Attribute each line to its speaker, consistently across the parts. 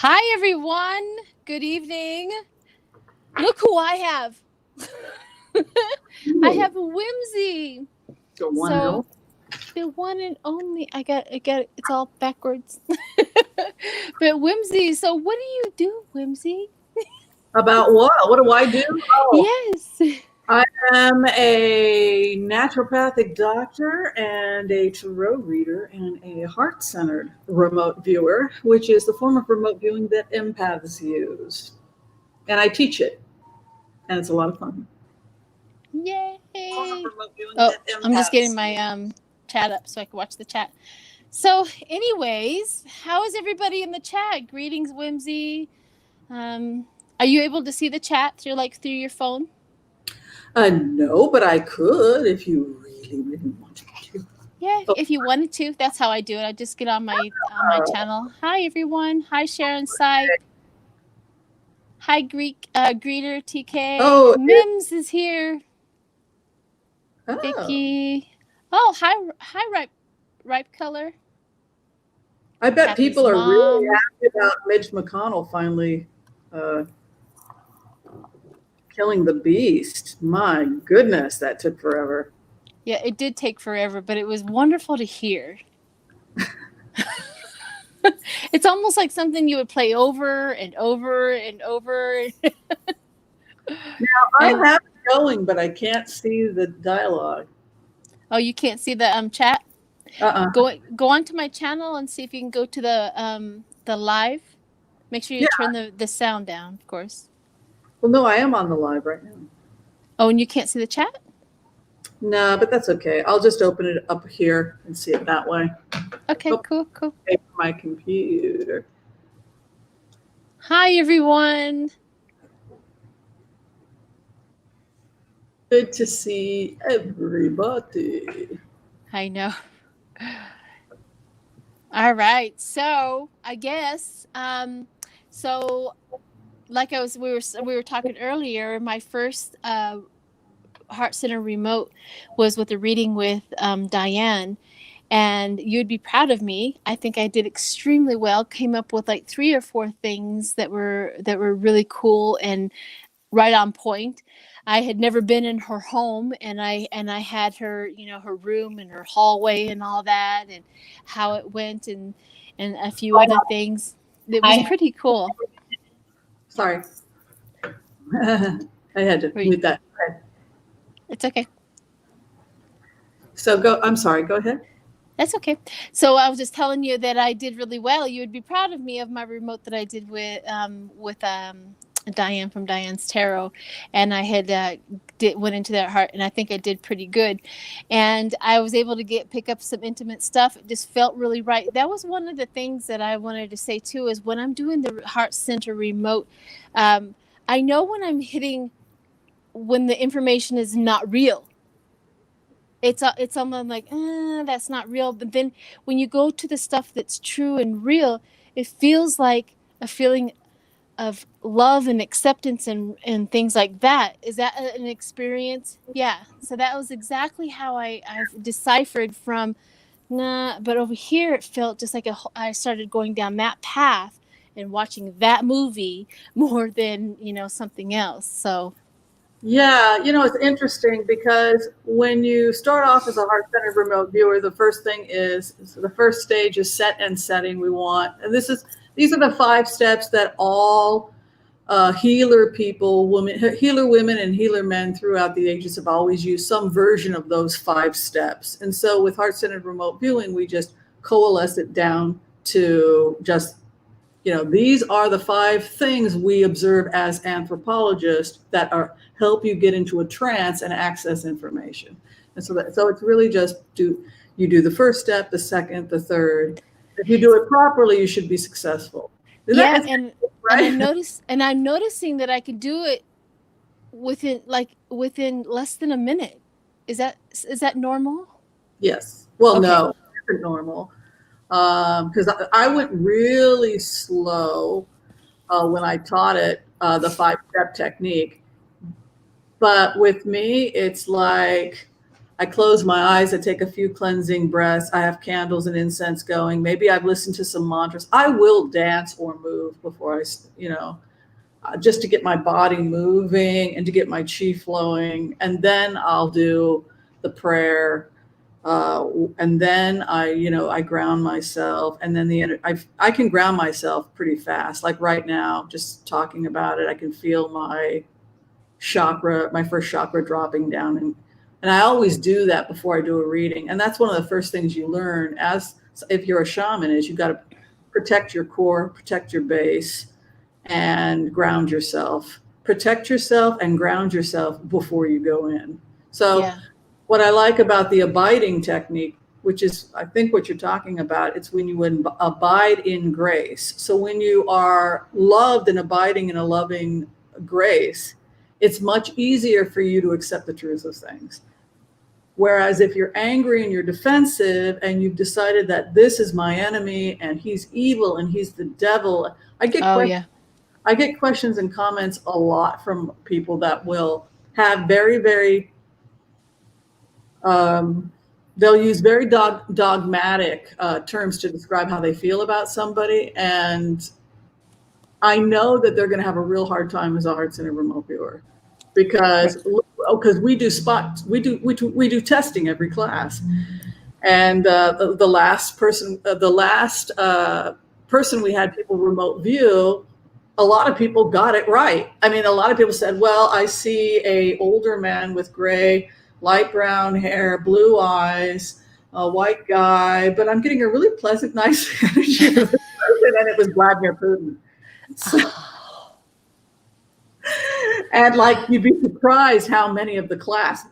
Speaker 1: Hi, everyone. Good evening. Look who I have. I have Whimsy.
Speaker 2: The one and only.
Speaker 1: The one and only. I got it. It's all backwards. But Whimsy, so what do you do, Whimsy?
Speaker 2: About what? What do I do? Oh,
Speaker 1: Yes.
Speaker 2: I am a naturopathic doctor and a tarot reader and a heart-centered remote viewer, which is the form of remote viewing that empaths use. And I teach it, and it's a lot of fun.
Speaker 1: Yay. I'm just getting my chat up so I can watch the chat. So, anyways, how is everybody in the chat? Greetings, Whimsy. Are you able to see the chat through your phone?
Speaker 2: No, but I could if you really, really wanted to.
Speaker 1: Yeah, if you wanted to, that's how I do it. I just get on my channel. Hi, everyone. Hi, Sharon Syke. Hi, Greeter TK.
Speaker 2: Oh,
Speaker 1: Mims is here.
Speaker 2: Oh.
Speaker 1: Vicky. Oh, hi, Ripe Color.
Speaker 2: I bet
Speaker 1: Happy's
Speaker 2: people are really
Speaker 1: mom.
Speaker 2: happy about Mitch McConnell finally killing the beast. My goodness, that took forever.
Speaker 1: Yeah, it did take forever, but it was wonderful to hear. It's almost like something you would play over and over and over.
Speaker 2: Now, I have it going, but I can't see the dialogue.
Speaker 1: Oh, you can't see the chat? Go onto my channel and see if you can go to the live. Make sure you turn the sound down, of course.
Speaker 2: Well, no, I am on the live right now.
Speaker 1: Oh, and you can't see the chat?
Speaker 2: No, but that's okay. I'll just open it up here and see it that way.
Speaker 1: Okay, cool.
Speaker 2: My computer.
Speaker 1: Hi, everyone.
Speaker 2: Good to see everybody.
Speaker 1: I know. All right. So I guess like we were talking earlier, my first Heart Center remote was with a reading with Diane, and you'd be proud of me. I think I did extremely well. Came up with like 3 or 4 things that were really cool and right on point. I had never been in her home, and I had her, her room and her hallway and all that, and how it went, and a few other things. It was pretty cool.
Speaker 2: Sorry. I had to mute that.
Speaker 1: It's okay.
Speaker 2: So I'm sorry, go ahead.
Speaker 1: That's okay. So I was just telling you that I did really well. You would be proud of me of my remote that I did with Diane from Diane's Tarot, and I had went into that heart, and I think I did pretty good, and I was able to pick up some intimate stuff. It just felt really right. That was one of the things that I wanted to say too, is when I'm doing the Heart Center remote, I know when the information is not real. It's something like, that's not real. But then when you go to the stuff that's true and real, it feels like a feeling of love and acceptance and things like that. Is that an experience? Yeah. So that was exactly how I've deciphered from, but over here it felt just like I started going down that path and watching that movie more than, something else. So.
Speaker 2: Yeah, it's interesting because when you start off as a heart-centered remote viewer, the first stage is set and setting we want. And these are the 5 steps that all healer women and healer men throughout the ages have always used some version of those 5 steps. And so with heart-centered remote viewing, we just coalesce it down to just, these are the 5 things we observe as anthropologists that help you get into a trance and access information. And so it's really just you do the first step, the second, the third. If you do it properly, you should be successful.
Speaker 1: And I'm noticing that I can do it within less than a minute. Is that normal?
Speaker 2: Yes. Well, okay. No, it's normal. Because I went really slow when I taught it, the 5-step technique. But with me, it's like I close my eyes, I take a few cleansing breaths, I have candles and incense going. Maybe I've listened to some mantras. I will dance or move before just to get my body moving and to get my chi flowing. And then I'll do the prayer. And then I ground myself, and then I can ground myself pretty fast. Like right now, just talking about it, I can feel my first chakra dropping down. And I always do that before I do a reading. And that's one of the first things you learn if you're a shaman, is you got to protect your core, protect your base, and ground yourself. Protect yourself and ground yourself before you go in. So what I like about the abiding technique, which is, I think, what you're talking about, it's when you abide in grace. So when you are loved and abiding in a loving grace, it's much easier for you to accept the truth of things. Whereas if you're angry and you're defensive and you've decided that this is my enemy and he's evil and he's the devil, I get questions and comments a lot from people that will have very, very, they'll use very dogmatic terms to describe how they feel about somebody. And I know that they're going to have a real hard time as a heart-centered remote viewer, because we do we do testing every class. And the last person we had people remote view, a lot of people got it right. I mean, a lot of people said, well, I see a older man with gray, light brown hair, blue eyes, a white guy, but I'm getting a really pleasant, nice energy of this person, and it was Vladimir Putin. So, and like, you'd be surprised how many of the class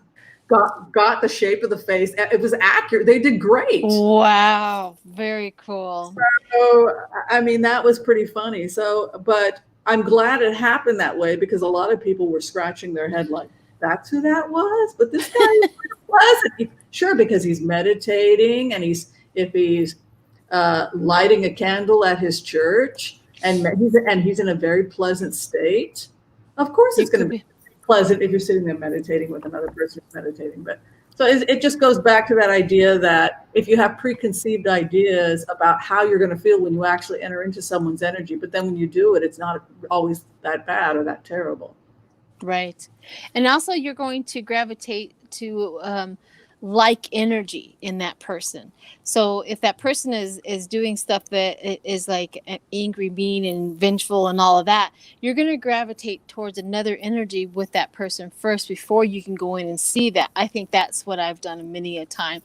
Speaker 2: got the shape of the face. It was accurate. They did great.
Speaker 1: Wow. Very cool.
Speaker 2: So, I mean, that was pretty funny. So, but I'm glad it happened that way, because a lot of people were scratching their head like, that's who that was? But this guy is pleasant. Sure, because he's meditating, and if he's lighting a candle at his church, and he's in a very pleasant state. Of course, it's going to be pleasant if you're sitting there meditating with another person who's meditating. But so it just goes back to that idea that if you have preconceived ideas about how you're going to feel when you actually enter into someone's energy, but then when you do it, it's not always that bad or that terrible.
Speaker 1: Right. And also, you're going to gravitate to like energy in that person. So if that person is doing stuff that is like angry, mean, and vengeful and all of that, you're going to gravitate towards another energy with that person first before you can go in and see that. I think that's what I've done many a time,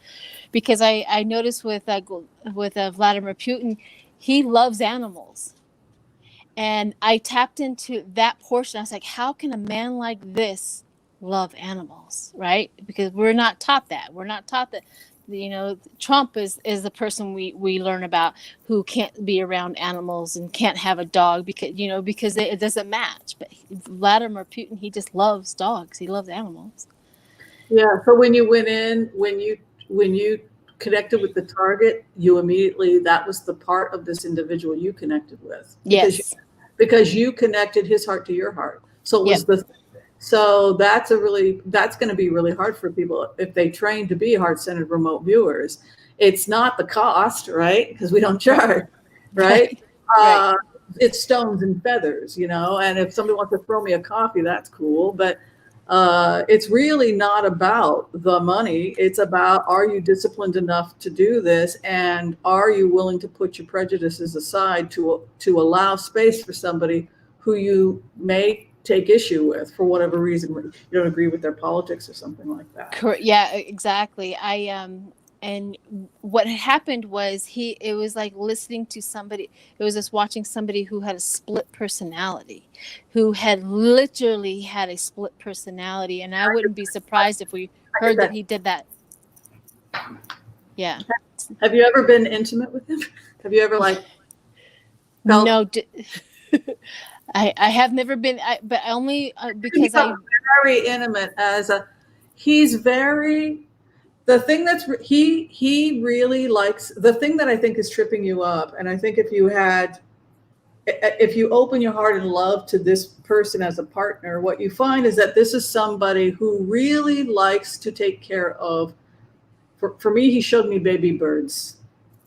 Speaker 1: because I noticed with Vladimir Putin, he loves animals. And I tapped into that portion. I was like, how can a man like this love animals, right? Because we're not taught that. We're not taught that, Trump is the person we learn about who can't be around animals and can't have a dog because it doesn't match. But Vladimir Putin, he just loves dogs. He loves animals.
Speaker 2: Yeah. So when you went in, when you connected with the target, you immediately, that was the part of this individual you connected with. Because you connected his heart to your heart. So it was so that's going to be really hard for people if they train to be heart-centered remote viewers. It's not the cost, right? Because we don't charge, right? Right. It's stones and feathers, and if somebody wants to throw me a coffee, that's cool. But it's really not about the money. It's about, are you disciplined enough to do this? And are you willing to put your prejudices aside to allow space for somebody who you may take issue with for whatever reason, you don't agree with their politics or something like that?
Speaker 1: Correct. Yeah, exactly. And what happened was it was like listening to somebody. It was just watching somebody who had a split personality, who had literally had a split personality. And I wouldn't be surprised if we heard that he did that. Yeah.
Speaker 2: Have you ever been intimate with him? Have you ever felt?
Speaker 1: No. I have never been, but only because I'm
Speaker 2: very intimate he's very. The thing he really likes, the thing that I think is tripping you up, and I think if you had if you open your heart and love to this person as a partner, what you find is that this is somebody who really likes to take care of. For me, he showed me baby birds.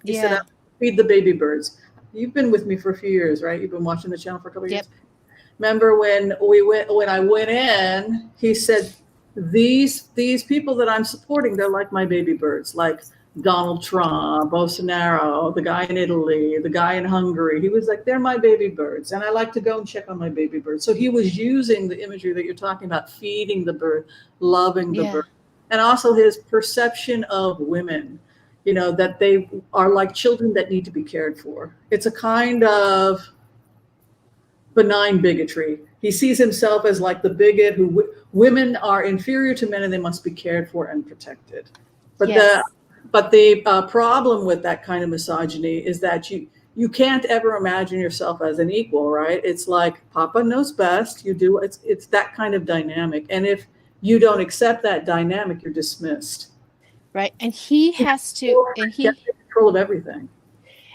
Speaker 2: He said,
Speaker 1: Yeah.
Speaker 2: "I'll feed the baby birds." You've been with me for a few years, right? You've been watching the channel for a couple of
Speaker 1: Yep.
Speaker 2: years. Remember when I went in, he said, these people that I'm supporting, they're like my baby birds, like Donald Trump, Bolsonaro, the guy in Italy, the guy in Hungary. He was like, they're my baby birds, and I like to go and check on my baby birds. So he was using the imagery that you're talking about, feeding the bird, loving the
Speaker 1: Yeah.
Speaker 2: bird, and also his perception of women, that they are like children that need to be cared for. It's a kind of benign bigotry. He sees himself as like the bigot who women are inferior to men and they must be cared for and protected. But
Speaker 1: Yes.
Speaker 2: the problem with that kind of misogyny is that you can't ever imagine yourself as an equal, right? It's like Papa knows best. You do. It's that kind of dynamic, and if you don't accept that dynamic, you're dismissed.
Speaker 1: Right. And he has to, and
Speaker 2: Get control of everything.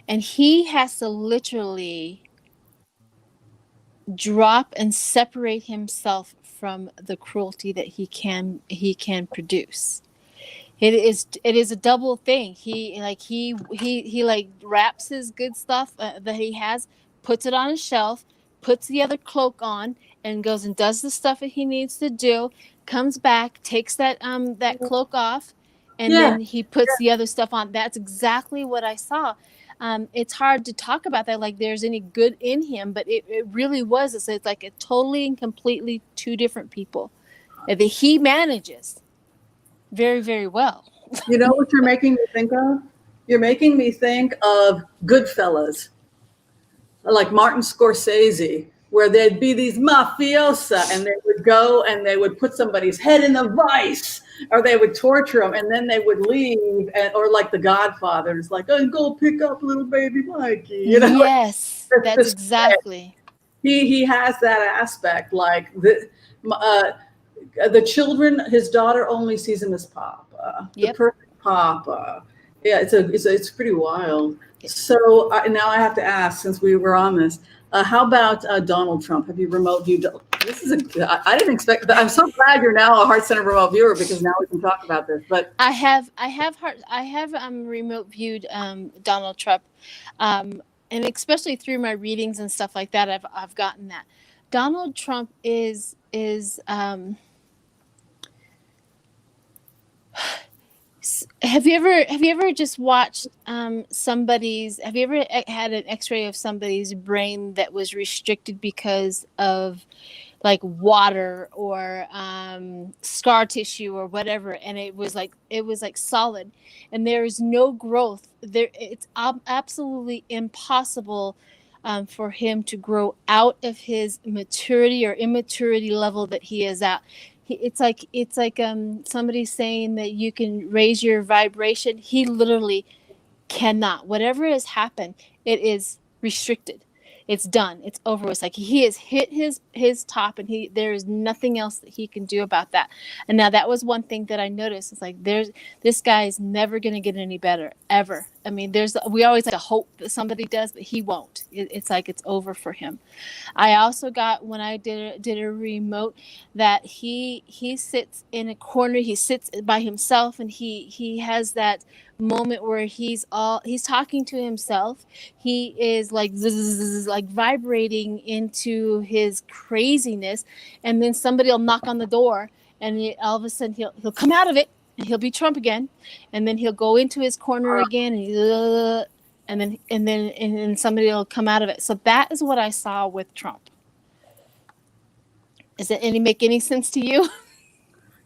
Speaker 1: and he has to literally drop and separate himself from the cruelty that he can produce. It is a double thing. He like wraps his good stuff that he has, puts it on a shelf, puts the other cloak on, and goes and does the stuff that he needs to do. Comes back, takes that cloak off, and
Speaker 2: Yeah.
Speaker 1: then he puts the other stuff on. That's exactly what I saw. It's hard to talk about that like there's any good in him, but it really was. It's like a totally and completely two different people that he manages very, very well.
Speaker 2: You know what you're making me think of? You're making me think of Goodfellas, like Martin Scorsese, where there'd be these mafiosa and they would go and they would put somebody's head in a vice or they would torture them and then they would leave. Or like The Godfather, it's like, oh, go pick up little baby Mikey.
Speaker 1: Yes, that's exactly.
Speaker 2: He has that aspect, like the children, his daughter only sees him as Papa, the
Speaker 1: Yep.
Speaker 2: perfect Papa. Yeah, it's pretty wild. So now I have to ask, since we were on this, how about Donald Trump? Have you remote viewed? This is I didn't expect that. I'm so glad you're now a heart-centered remote viewer because now we can talk about this. But
Speaker 1: I have remote viewed Donald Trump, and especially through my readings and stuff like that, I've gotten that Donald Trump is have you ever just watched somebody's, have you ever had an x-ray of somebody's brain that was restricted because of like water or scar tissue or whatever, and it was like solid and there is no growth there? It's absolutely impossible for him to grow out of his maturity or immaturity level that he is at. It's like somebody saying that you can raise your vibration. He literally cannot. Whatever has happened, it is restricted. It's done. It's over. It's like he has hit his top, and there is nothing else that he can do about that. And now that was one thing that I noticed. It's like this guy is never going to get any better ever. I mean, we always like to hope that somebody does, but he won't. It's like it's over for him. I also got, when I did a remote, that he sits in a corner. He sits by himself, and he has that moment where he's talking to himself. He is like like vibrating into his craziness, and then somebody will knock on the door, and all of a sudden he'll come out of it, and he'll be Trump again, and then he'll go into his corner again, and then somebody will come out of it. So that is what I saw with Trump. Does it make any sense to you?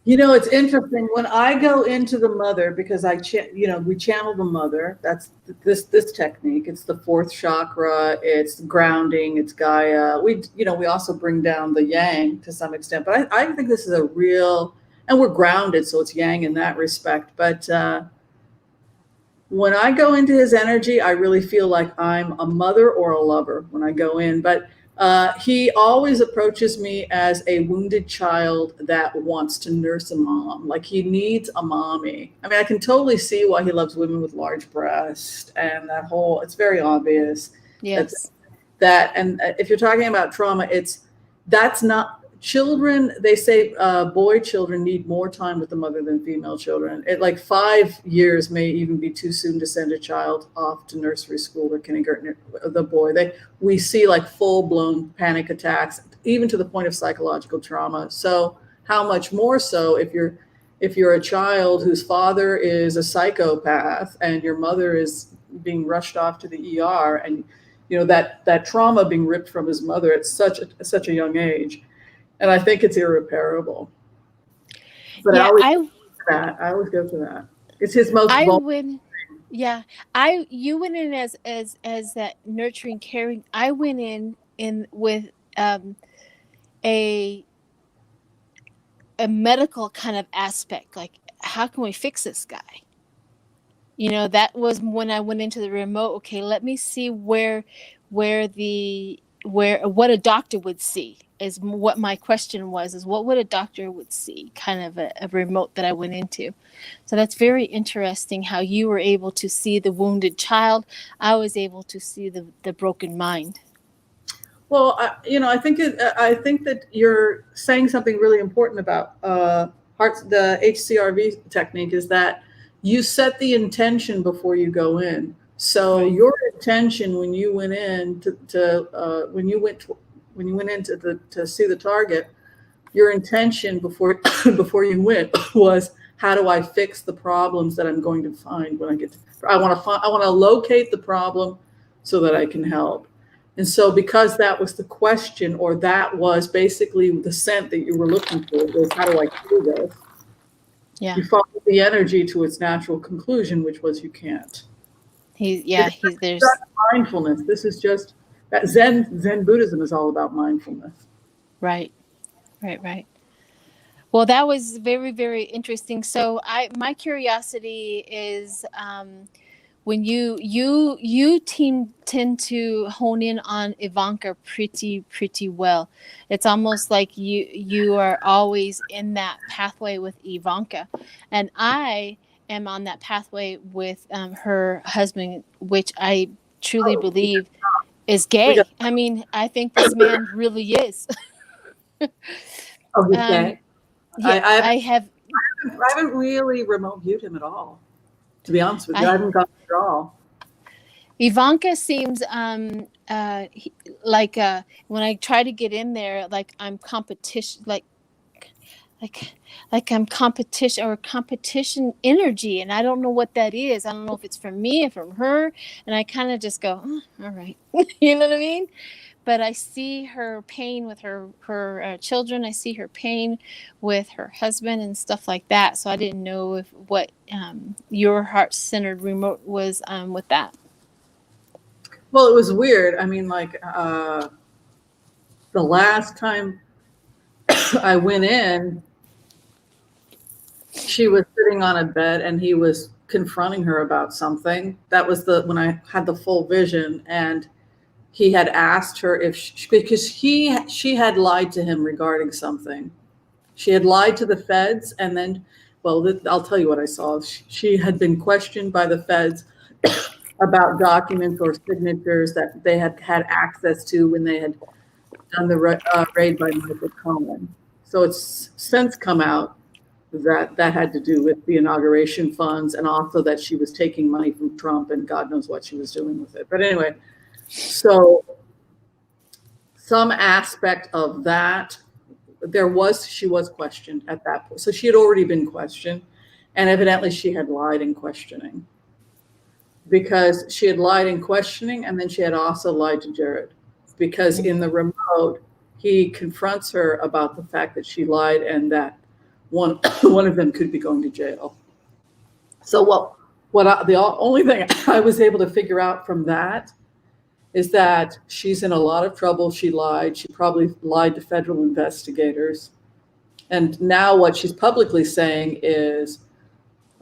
Speaker 2: it's interesting when I go into the mother, because we channel the mother. That's this technique. It's the fourth chakra. It's grounding. It's Gaia. We also bring down the yang to some extent, but I think this is a real, and we're grounded, so it's yang in that respect. But when I go into his energy, I really feel like I'm a mother or a lover when I go in. But he always approaches me as a wounded child that wants to nurse a mom. Like he needs a mommy. I mean, I can totally see why he loves women with large breasts and that whole, it's very obvious.
Speaker 1: Yes.
Speaker 2: that, and if you're talking about trauma, that's not children. They say boy children need more time with the mother than female children. Like 5 years may even be too soon to send a child off to nursery school or kindergarten. The boy, we see like full blown panic attacks, even to the point of psychological trauma. So how much more so if you're a child whose father is a psychopath and your mother is being rushed off to the ER, and that trauma being ripped from his mother at such a young age. And I think it's irreparable. But
Speaker 1: yeah,
Speaker 2: I always go to that. It's his most vulnerable.
Speaker 1: Yeah, you went in as that nurturing, caring. I went in with a medical kind of aspect, like how can we fix this guy? That was when I went into the remote. Okay, let me see what a doctor would see, is what my question was, is what would a doctor would see, kind of a remote that I went into. So that's very interesting how you were able to see the wounded child. I was able to see the broken mind.
Speaker 2: Well, I think that you're saying something really important about the HCRV technique, is that you set the intention before you go in. So
Speaker 1: Right.
Speaker 2: your intention when you went in when you went in to see the target, your intention before before you went was, how do I fix the problems that I'm going to find when I get to, I want to locate the problem so that I can help. And so because that was the question, or that was basically the scent that you were looking for, was how do I do this?
Speaker 1: Yeah.
Speaker 2: You followed the energy to its natural conclusion, which was you can't.
Speaker 1: There's
Speaker 2: mindfulness. This is just that Zen Buddhism is all about mindfulness.
Speaker 1: Right. Well, that was very, very interesting. So my curiosity is, when you tend to hone in on Ivanka pretty well. It's almost like you are always in that pathway with Ivanka, and I am on that pathway with her husband, which I truly believe is gay. I mean, I think this man really is.
Speaker 2: Oh, he's gay?
Speaker 1: Yeah,
Speaker 2: I
Speaker 1: have.
Speaker 2: I haven't really remote viewed him at all, to be honest with you. I haven't got it at all.
Speaker 1: Ivanka seems like when I try to get in there, like I'm competition, like I'm competition, or competition energy, and I don't know what that is. I don't know if it's from me or from her, and I kind of just go, oh, all right. You know what I mean? But I see her pain with her children. I see her pain with her husband and stuff like that. So I didn't know what your heart-centered remote was with that.
Speaker 2: Well, it was weird. I mean, like the last time I went in, she was sitting on a bed and he was confronting her about something. That was when I had the full vision, and he had asked her because she had lied to him regarding something. She had lied to the feds, and then, well, I'll tell you what I saw. She had been questioned by the feds about documents or signatures that they had access to when they had done the raid by Michael Cohen. So it's since come out that had to do with the inauguration funds, and also that she was taking money from Trump, and God knows what she was doing with it. But anyway, so some aspect of that, she was questioned at that point. So she had already been questioned, and evidently she had lied in questioning, because she had lied in questioning, and then she had also lied to Jared, because in the remote, he confronts her about the fact that she lied, and that one of them could be going to jail. So the only thing I was able to figure out from that is that she's in a lot of trouble. She lied. She probably lied to federal investigators. And now what she's publicly saying is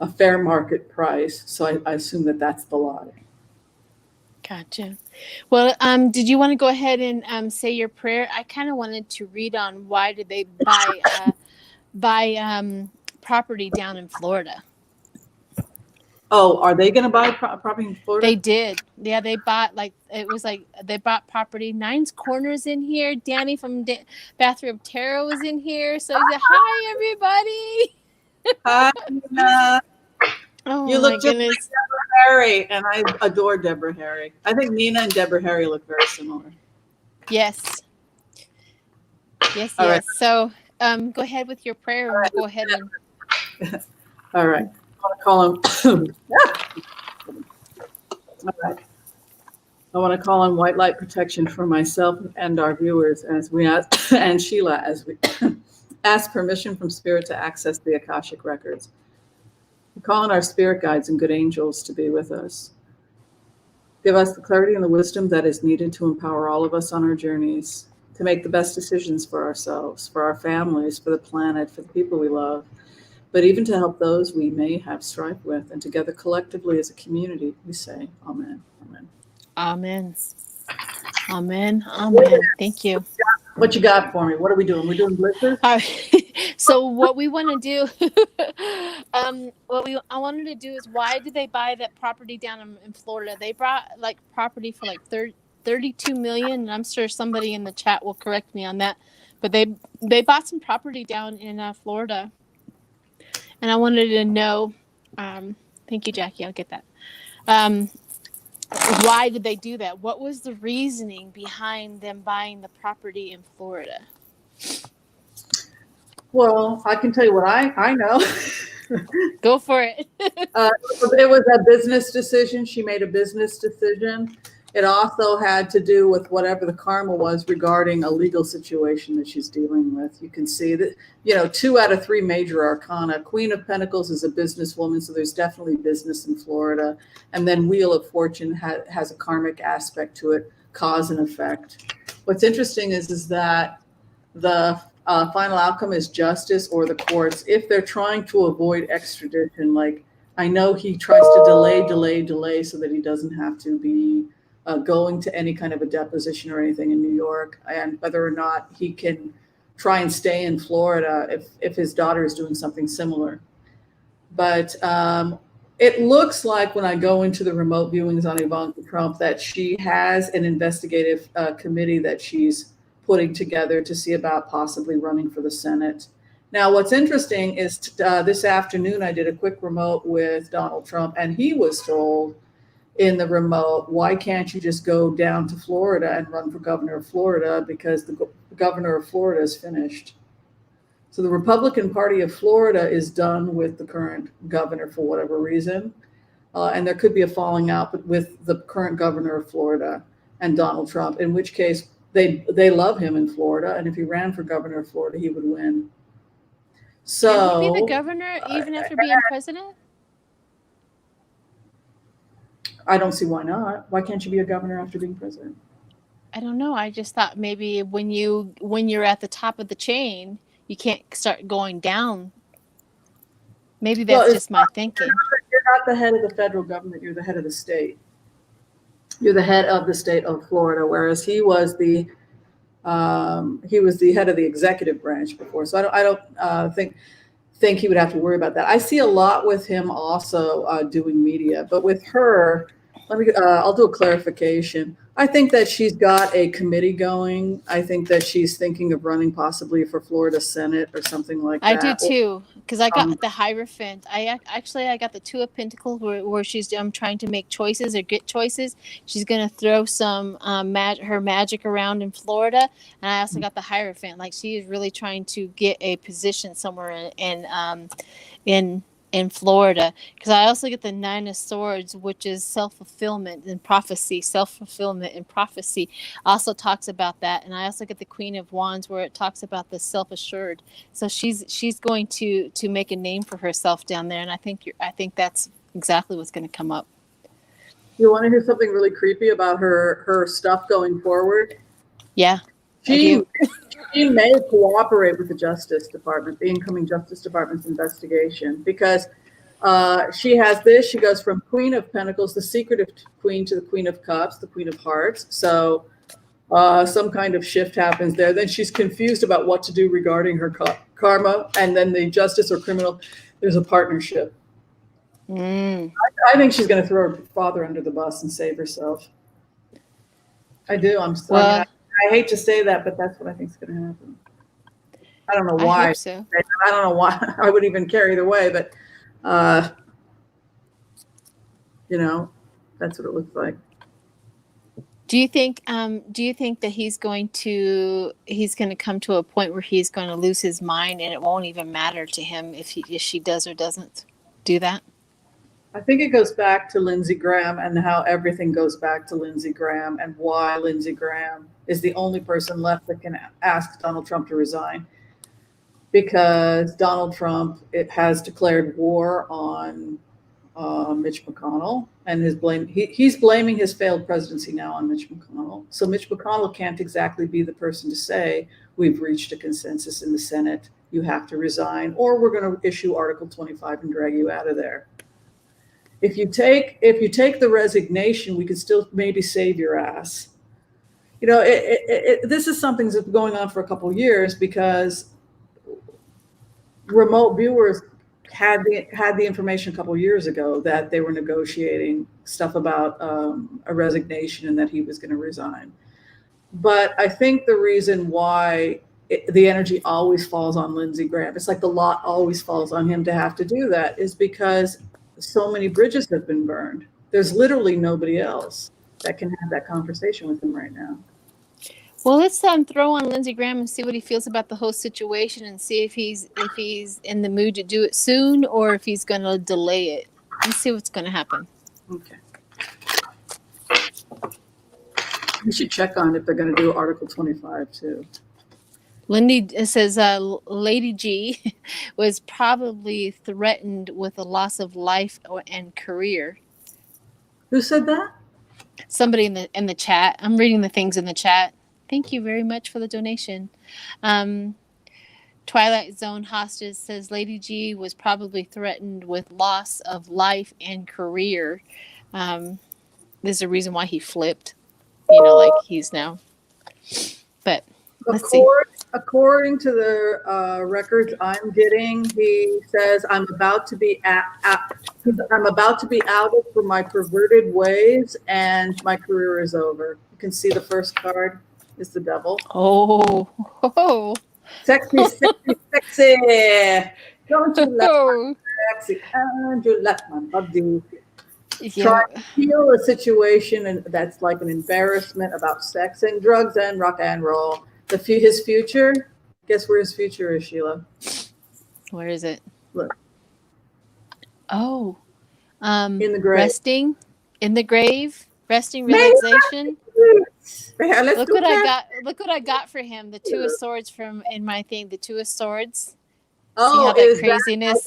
Speaker 2: a fair market price. So I assume that that's the lie.
Speaker 1: Gotcha. Well, did you want to go ahead and say your prayer? I kind of wanted to read on why did they buy property down in Florida.
Speaker 2: Oh, are they going to buy property in Florida?
Speaker 1: They did. Yeah, they bought they bought property. Nine's Corners in here. Danny from Bathroom Tarot was in here. So he said, "Hi, everybody."
Speaker 2: Hi, Nina.
Speaker 1: Oh
Speaker 2: You
Speaker 1: my
Speaker 2: look just
Speaker 1: goodness.
Speaker 2: like Deborah Harry, and I adore Deborah Harry. I think Nina and Deborah Harry look very similar.
Speaker 1: Yes. Yes,
Speaker 2: All
Speaker 1: yes.
Speaker 2: right.
Speaker 1: So go ahead with your prayer and we'll go ahead and
Speaker 2: All right. I want to call him. All right. I want to call on white light protection for myself and our viewers as we ask, and Sheila, as we ask permission from Spirit to access the Akashic records. We call on our spirit guides and good angels to be with us. Give us the clarity and the wisdom that is needed to empower all of us on our journeys, to make the best decisions for ourselves, for our families, for the planet, for the people we love, but even to help those we may have strife with. And together collectively as a community, we say, Amen. Amen.
Speaker 1: Amen. Amen. Amen. Thank you.
Speaker 2: What you got for me? What are we doing? We're doing blitzes?
Speaker 1: So what we want to do, I wanted to do is, why did they buy that property down in Florida? They bought like property for like 32 million. And I'm sure somebody in the chat will correct me on that, but they bought some property down in Florida, and I wanted to know. Thank you, Jackie. I'll get that. Why did they do that? What was the reasoning behind them buying the property in Florida?
Speaker 2: Well, I can tell you what I know.
Speaker 1: Go for it.
Speaker 2: It was a business decision. She made a business decision. It also had to do with whatever the karma was regarding a legal situation that she's dealing with. You can see that, 2 out of 3 major arcana. Queen of Pentacles is a businesswoman, so there's definitely business in Florida. And then Wheel of Fortune has a karmic aspect to it, cause and effect. What's interesting is that the final outcome is justice or the courts. If they're trying to avoid extradition, like I know he tries to delay so that he doesn't have to be going to any kind of a deposition or anything in New York, and whether or not he can try and stay in Florida if his daughter is doing something similar. But it looks like when I go into the remote viewings on Ivanka Trump that she has an investigative committee that she's putting together to see about possibly running for the Senate. Now, what's interesting is this afternoon I did a quick remote with Donald Trump, and he was told in the remote, why can't you just go down to Florida and run for governor of Florida, because the governor of Florida is finished. So the Republican Party of Florida is done with the current governor for whatever reason. And there could be a falling out with the current governor of Florida and Donald Trump, in which case they love him in Florida. And if he ran for governor of Florida, he would win. So
Speaker 1: can he be the governor even after being president?
Speaker 2: I don't see why not. Why can't you be a governor after being president?
Speaker 1: I don't know. I just thought maybe when you're at the top of the chain, you can't start going down. Maybe that's just my thinking.
Speaker 2: You're not the head of the federal government. You're the head of the state. You're the head of the state of Florida, whereas he was the head of the executive branch before. So I don't think he would have to worry about that. I see a lot with him also doing media, but with her, I'll do a clarification. I think that she's got a committee going. I think that she's thinking of running possibly for Florida Senate or something like that.
Speaker 1: I do too, because I got the Hierophant. I got the 2 of Pentacles where she's trying to make choices or get choices. She's gonna throw some her magic around in Florida, and I also got the Hierophant. Like, she is really trying to get a position somewhere in Florida, because I also get the 9 of Swords, which is self-fulfillment and prophecy. Self-fulfillment and prophecy also talks about that. And I also get the Queen of Wands, where it talks about the self-assured. So she's going to make a name for herself down there, and I think that's exactly what's going to come up.
Speaker 2: You want to hear something really creepy about her stuff going forward?
Speaker 1: Yeah.
Speaker 2: She may cooperate with the Justice Department, the incoming Justice Department's investigation, because she has this. She goes from Queen of Pentacles, the secretive queen, to the Queen of Cups, the Queen of Hearts. So some kind of shift happens there. Then she's confused about what to do regarding her karma. And then the justice or criminal, there's a partnership.
Speaker 1: Mm.
Speaker 2: I think she's going to throw her father under the bus and save herself. I do. I
Speaker 1: Well,
Speaker 2: hate to say that, but that's what I think is going to happen. I don't know
Speaker 1: I
Speaker 2: why.
Speaker 1: hope so.
Speaker 2: I don't know why I would even care either way, but that's what it looks like.
Speaker 1: Do you think that he's going to come to a point where he's going to lose his mind and it won't even matter to him if she does or doesn't do that?
Speaker 2: I think it goes back to Lindsey Graham and how everything goes back to Lindsey Graham and why Lindsey Graham is the only person left that can ask Donald Trump to resign. Because Donald Trump has declared war on Mitch McConnell and he's blaming his failed presidency now on Mitch McConnell. So Mitch McConnell can't exactly be the person to say, we've reached a consensus in the Senate, you have to resign, or we're going to issue Article 25 and drag you out of there. If you take the resignation, we could still maybe save your ass. This is something that's been going on for a couple of years because remote viewers had the information a couple of years ago that they were negotiating stuff about a resignation and that he was going to resign. But I think the reason why the energy always falls on Lindsey Graham, it's like the lot always falls on him to have to do that, is because so many bridges have been burned. There's literally nobody else that can have that conversation with him right now.
Speaker 1: Well, let's throw on Lindsey Graham and see what he feels about the whole situation and see if he's in the mood to do it soon or if he's going to delay it. Let's see what's going to happen.
Speaker 2: Okay. We should check on if they're going to do Article 25 too.
Speaker 1: Lindy says Lady G was probably threatened with a loss of life and career.
Speaker 2: Who said that?
Speaker 1: Somebody in the chat. I'm reading the things in the chat. Thank you very much for the donation. Twilight Zone Hostage says Lady G was probably threatened with loss of life and career. There's a reason why he flipped. Like he's now. But let's see.
Speaker 2: According to the records I'm getting, he says I'm about to be outed for my perverted ways and my career is over. You can see the first card is the devil.
Speaker 1: Oh.
Speaker 2: Sexy. Don't you let my sexy and you let my body. Try to heal a situation and that's like an embarrassment about sex and drugs and rock and roll. His future, guess where his future is, Sheila?
Speaker 1: Where is it?
Speaker 2: Look.
Speaker 1: Oh.
Speaker 2: In the grave.
Speaker 1: Resting in the grave. Resting, relaxation.
Speaker 2: Yeah,
Speaker 1: look what I got. Look what I got for him. The Two of Swords in my thing. The Two of Swords.
Speaker 2: Oh,
Speaker 1: see how that craziness.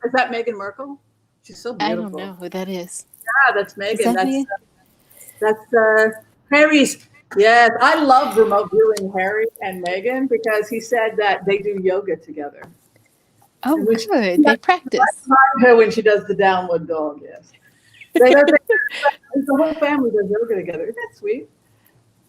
Speaker 2: Is that Meghan Markle? She's so beautiful.
Speaker 1: I don't know who that is.
Speaker 2: Yeah, that's Meghan. That's Harry's. Yes, I love remote viewing Harry and Meghan because he said that they do yoga together.
Speaker 1: Oh, good. They practice.
Speaker 2: Her when she does the downward dog. Yes. The whole family does yoga together. Isn't that sweet?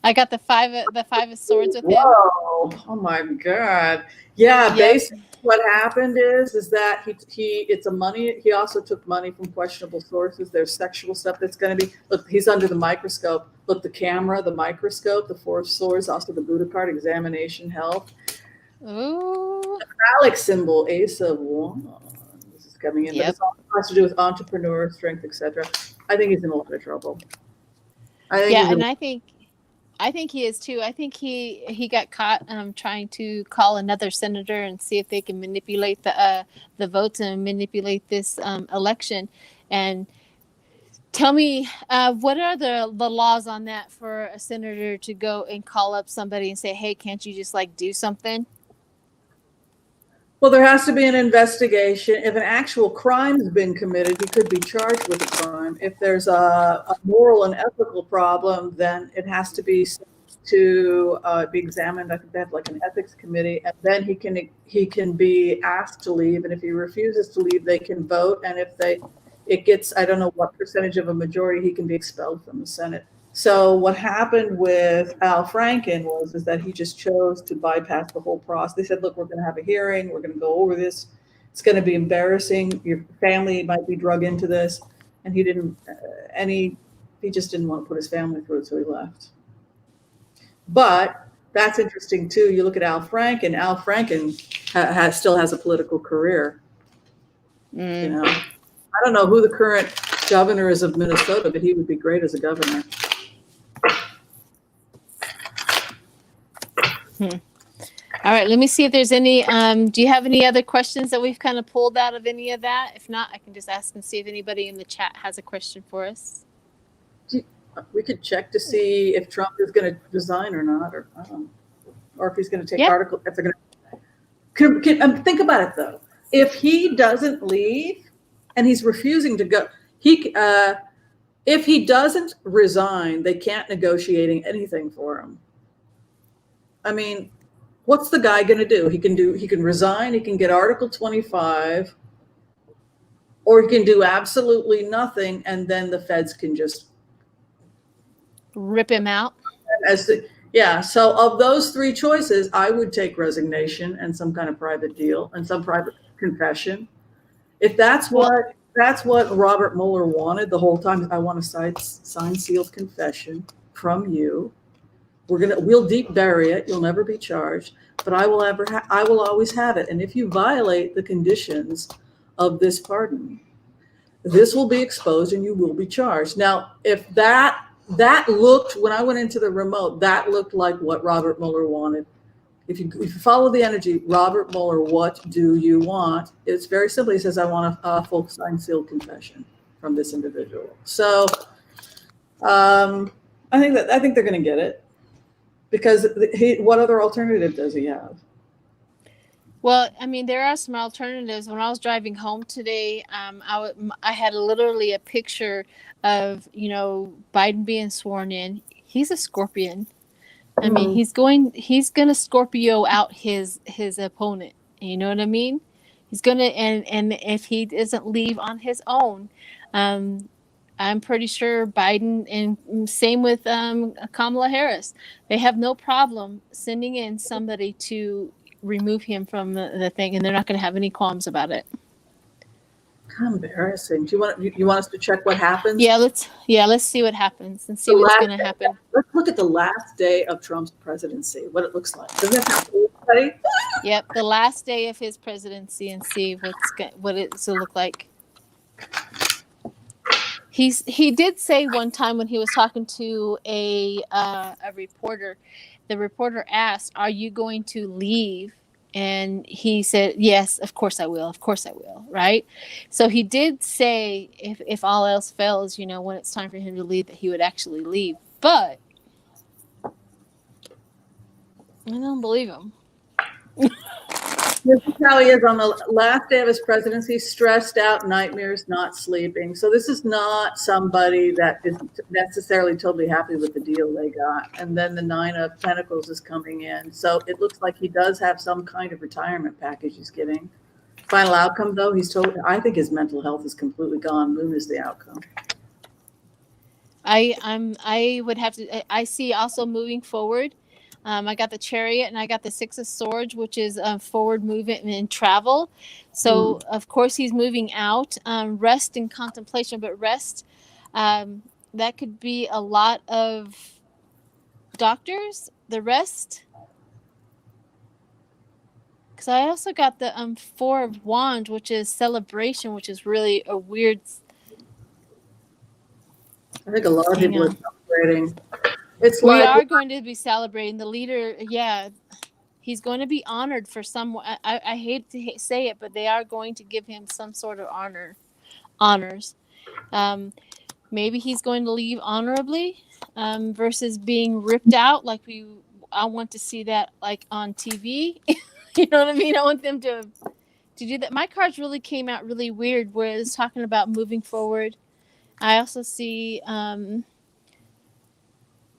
Speaker 1: I got the five of swords with him.
Speaker 2: Whoa! Oh my God! Yeah, basically what happened is that it's a money. He also took money from questionable sources. There's sexual stuff that's going to be. Look, he's under the microscope. Look, the camera, the microscope, the Four of Swords, also the Buddha card, examination, health.
Speaker 1: Ooh.
Speaker 2: The phallic symbol, Ace of Wands. This is coming in. But it has to do with entrepreneur, strength, etc. I think he's in a lot of trouble.
Speaker 1: I think he is too. I think he got caught trying to call another senator and see if they can manipulate the votes and manipulate this election. And tell me, what are the laws on that for a senator to go and call up somebody and say, "Hey, can't you just do something?"
Speaker 2: Well, there has to be an investigation. If an actual crime has been committed, he could be charged with a crime. If there's a moral and ethical problem, then it has to be to be examined. I think they have an ethics committee, and then he can be asked to leave. And if he refuses to leave, they can vote. And if it gets, I don't know what percentage of a majority, he can be expelled from the Senate. So what happened with Al Franken is that he just chose to bypass the whole process. They said, look, we're going to have a hearing. We're going to go over this. It's going to be embarrassing. Your family might be drug into this. And he didn't, he just didn't want to put his family through it, so he left. But that's interesting too. You look at Al Franken. Al Franken still has a political career. You know, I don't know who the current governor is of Minnesota, but he would be great as a governor.
Speaker 1: All right, let me see if there's any. Do you have any other questions that we've kind of pulled out of any of that? If not, I can just ask and see if anybody in the chat has a question for us.
Speaker 2: We could check to see if Trump is going to resign or not, or if he's going to take articles. If they're going to think about it though. If he doesn't leave and he's refusing to go, if he doesn't resign, they can't negotiate anything for him. I mean, what's the guy going to do? He can resign. He can get Article 25, or he can do absolutely nothing, and then the feds can just
Speaker 1: rip him out.
Speaker 2: So of those three choices, I would take resignation and some kind of private deal and some private confession. If that's what Robert Mueller wanted the whole time, I want a signed sealed confession from you. We'll deep bury it. You'll never be charged, but I will always have it. And if you violate the conditions of this pardon, this will be exposed and you will be charged. Now, if that looked, when I went into the remote, that looked like what Robert Mueller wanted. If you follow the energy, Robert Mueller, what do you want? It's very simple. He says, I want a full signed sealed confession from this individual. So I think they're going to get it, because what other alternative does he have?
Speaker 1: Well, I mean, there are some alternatives. When I was driving home today, I had literally a picture of, Biden being sworn in. He's a Scorpion. I mean, he's going to Scorpio out his opponent. You know what I mean? He's going to, and if he doesn't leave on his own, I'm pretty sure Biden, and same with Kamala Harris, they have no problem sending in somebody to remove him from the thing, and they're not going to have any qualms about it.
Speaker 2: How embarrassing. Do you want us to check what happens?
Speaker 1: Let's see what happens and see what's going to happen.
Speaker 2: Let's look at the last day of Trump's presidency, what it looks like. Doesn't that sound cool, buddy?
Speaker 1: Yep, the last day of his presidency, and see what it's to look like. He did say one time when he was talking to a reporter, the reporter asked, "Are you going to leave?" And he said, "Yes, of course I will. Of course I will." Right? So he did say, if all else fails, when it's time for him to leave, that he would actually leave. But I don't believe him.
Speaker 2: This is how he is on the last day of his presidency: stressed out, nightmares, not sleeping. So this is not somebody that is necessarily totally happy with the deal they got. And then the 9 of Pentacles is coming in. So it looks like he does have some kind of retirement package he's getting. Final outcome, though, I think his mental health is completely gone. Moon is the outcome.
Speaker 1: I would have to. I see also moving forward. I got the Chariot and I got the 6 of Swords, which is forward movement and travel. So, of course, he's moving out. Rest and contemplation, but rest, that could be a lot of doctors, the rest. Because I also got the 4 of Wands, which is celebration, which is really a weird.
Speaker 2: I think a lot of people are celebrating.
Speaker 1: We are going to be celebrating the leader. Yeah, he's going to be honored for some. I hate to say it, but they are going to give him some sort of honors. Maybe he's going to leave honorably, versus being ripped out. I want to see that on TV. You know what I mean? I want them to do that. My cards really came out really weird, where it's talking about moving forward. I also see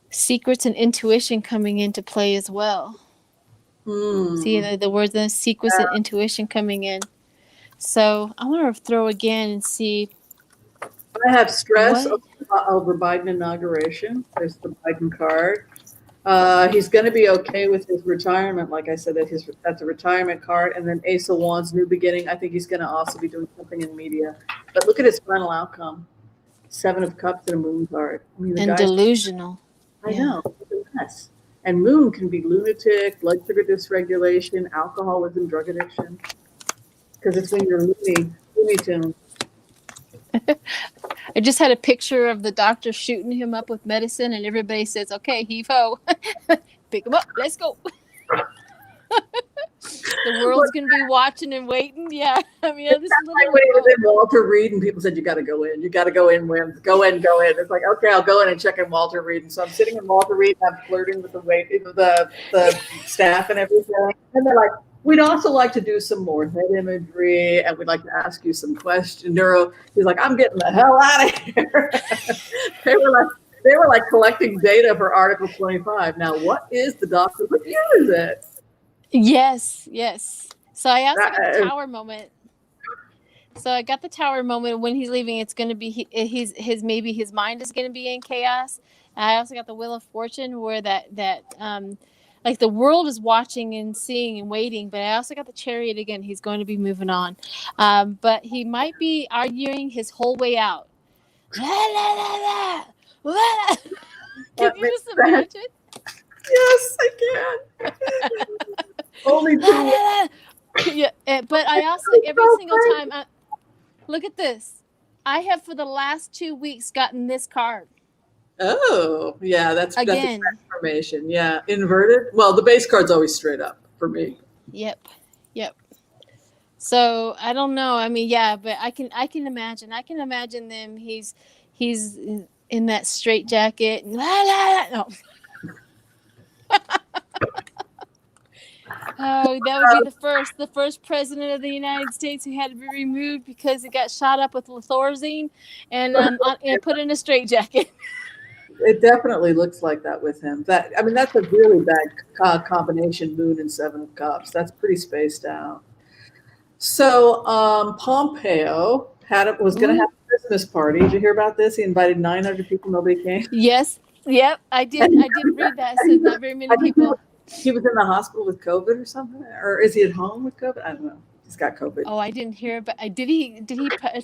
Speaker 1: secrets and intuition coming into play as well. See the words, the secrets and intuition coming in. So I want to throw again and see.
Speaker 2: I have stress over Biden inauguration. There's the Biden card. He's going to be okay with his retirement, like I said, at the retirement card, and then Ace of Wands, new beginning. I think he's going to also be doing something in media. But look at his final outcome: Seven of Cups and a Moon card. I mean, the
Speaker 1: And
Speaker 2: guy's,
Speaker 1: delusional.
Speaker 2: I
Speaker 1: Yeah.
Speaker 2: know, it's a mess. And Moon can be lunatic, blood sugar dysregulation, alcoholism, drug addiction. Because it's when you're Looney Tunes.
Speaker 1: I just had a picture of the doctor shooting him up with medicine, and everybody says, "Okay, heave ho, pick him up, let's go." The world's gonna be watching and waiting. Yeah, I mean, this
Speaker 2: Like when he was in Walter Reed, and people said, "You got to go in. You got to go in, Wims. Go in, go in." It's like, okay, I'll go in and check in Walter Reed. And so I'm sitting in Walter Reed, and I'm flirting with the staff and everything. And they're like, "We'd also like to do some more head imagery, and we'd like to ask you some questions." He's like, "I'm getting the hell out of here." They were like collecting data for Article 25. Now, what is the doctor? What year is it?
Speaker 1: Yes. So I also got the tower moment. So I got the tower moment when he's leaving. It's going to be maybe his mind is going to be in chaos. And I also got the Wheel of Fortune, where that like the world is watching and seeing and waiting. But I also got the Chariot again. He's going to be moving on, but he might be arguing his whole way out. La, la, la, la, la. Can you just imagine?
Speaker 2: Yes, I can. Only two.
Speaker 1: Yeah, but I also every single time look at this. I have for the last 2 weeks gotten this card.
Speaker 2: Oh, yeah, that's
Speaker 1: Again.
Speaker 2: That's transformation. Yeah, inverted. Well, the base card's always straight up for me.
Speaker 1: Yep. So I don't know. I mean, yeah, but I can imagine. I can imagine them. He's in that straight jacket. La, la, la. No. Oh, that would be the first president of the United States who had to be removed because he got shot up with Lithorazine and put in a straitjacket.
Speaker 2: It definitely looks like that with him. That's a really bad combination. Moon and Seven of Cups. That's pretty spaced out. So Pompeo was going to have a Christmas party. Did you hear about this? He invited 900 people. Nobody came.
Speaker 1: Yes. Yep. I did read that. So not very many people.
Speaker 2: He was in the hospital with COVID or something, or is he at home with COVID? I don't know. He's got COVID.
Speaker 1: Oh, I didn't hear. But did he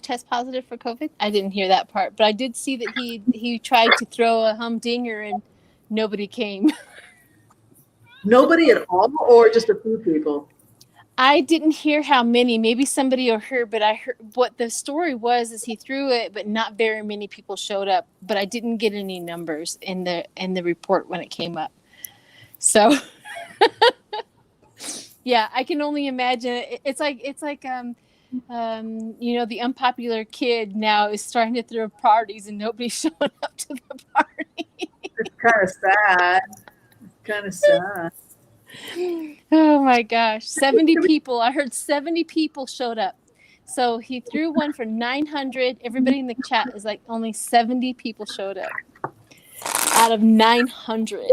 Speaker 1: test positive for COVID? I didn't hear that part, but I did see that he tried to throw a humdinger and nobody came.
Speaker 2: Nobody at all, or just a few people?
Speaker 1: I didn't hear how many. Maybe somebody or her, but I heard what the story was is he threw it, but not very many people showed up. But I didn't get any numbers in the report when it came up. So, yeah, I can only imagine. It's like the unpopular kid now is starting to throw parties and nobody's showing up to the party.
Speaker 2: It's kind of sad.
Speaker 1: Oh my gosh, 70 people. I heard 70 people showed up. So he threw one for 900. Everybody in the chat is like only 70 people showed up out of 900.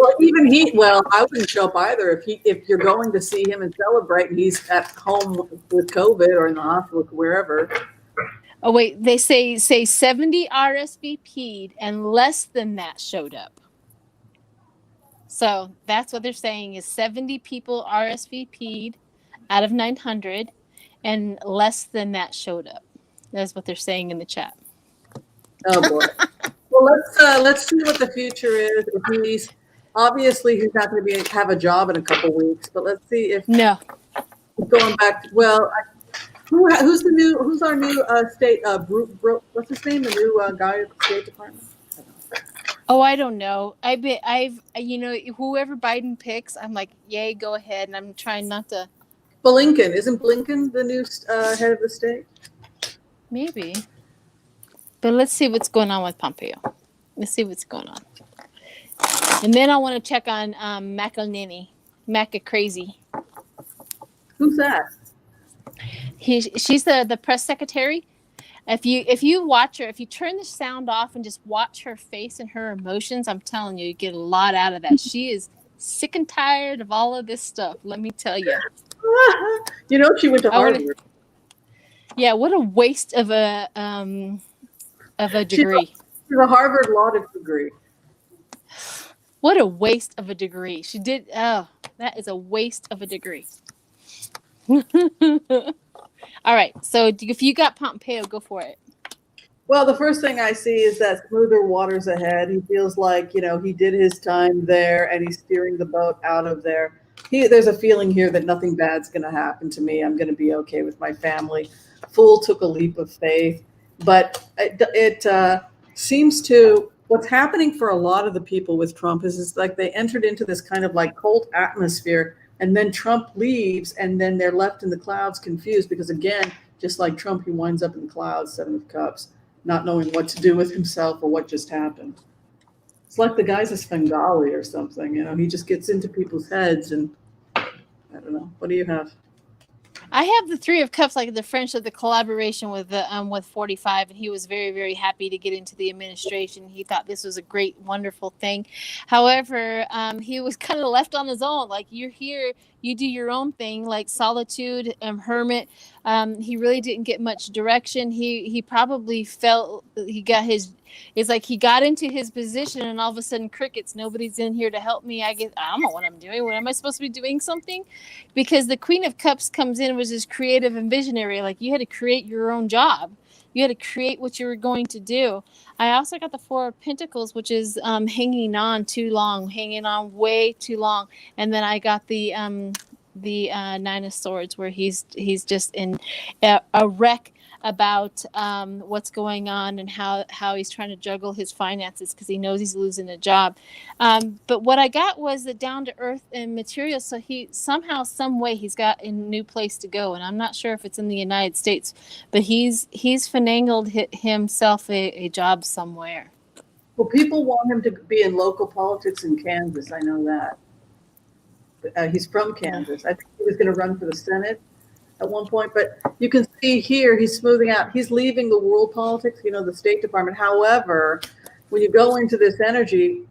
Speaker 2: Well, I wouldn't show up either if you're going to see him and celebrate and he's at home with COVID or in the hospital, wherever.
Speaker 1: Oh wait, they say 70 RSVP'd and less than that showed up. So that's what they're saying is 70 people RSVP'd out of 900 and less than that showed up. That's what they're saying in the chat.
Speaker 2: Oh boy. Well, let's see what the future is. If he's not going to have a job in a couple weeks, but let's see if going back. Well, who's our new state? What's his name? The new guy at the State Department.
Speaker 1: Oh, I don't know. Whoever Biden picks, I'm like, yay, go ahead. And I'm trying not to.
Speaker 2: Blinken. Isn't Blinken the new head of the state?
Speaker 1: Maybe. But let's see what's going on with Pompeo. Let's see what's going on. And then I want to check on McEnany. Crazy.
Speaker 2: Who's that?
Speaker 1: She's the press secretary. If you watch her, if you turn the sound off and just watch her face and her emotions, I'm telling you, you get a lot out of that. She is sick and tired of all of this stuff. Let me tell you.
Speaker 2: She went to Harvard.
Speaker 1: Yeah, what a waste of a degree.
Speaker 2: She's a Harvard law degree.
Speaker 1: What a waste of a degree. She did. Oh, that is a waste of a degree. All right. So if you got Pompeo, go for it.
Speaker 2: Well, the first thing I see is that smoother waters ahead. He feels like, he did his time there and he's steering the boat out of there. There's a feeling here that nothing bad's going to happen to me. I'm going to be okay with my family. Fool took a leap of faith. But it seems to, what's happening for a lot of the people with Trump is like they entered into this kind of like cult atmosphere, and then Trump leaves and then they're left in the clouds confused because, again, just like Trump, he winds up in the clouds, 7 of Cups, not knowing what to do with himself or what just happened. It's like the guy's a Svengali or something, he just gets into people's heads, and I don't know. What do you have?
Speaker 1: I have the 3 of Cups, like the friendship, the collaboration with 45, and he was very, very happy to get into the administration. He thought this was a great, wonderful thing. However, he was kind of left on his own. Like, you're here, you do your own thing, like solitude, hermit. He really didn't get much direction. He probably felt he got his. It's like he got into his position and all of a sudden crickets. Nobody's in here to help me. I don't know what I'm doing. What am I supposed to be doing something? Because the Queen of Cups comes in, was this creative and visionary. Like, you had to create your own job. You had to create what you were going to do. I also got the 4 of Pentacles, which is hanging on too long, hanging on way too long. And then I got the 9 of Swords, where he's just in a wreck about what's going on and how he's trying to juggle his finances because he knows he's losing a job. But what I got was the down to earth and material. So he somehow, some way, he's got a new place to go, and I'm not sure if it's in the United States, but he's finagled himself a job somewhere.
Speaker 2: Well, people want him to be in local politics in Kansas. I know that. He's from Kansas. I think he was going to run for the Senate at one point, but you can see here he's smoothing out. He's leaving the world politics, the State Department. However, when you go into this energy,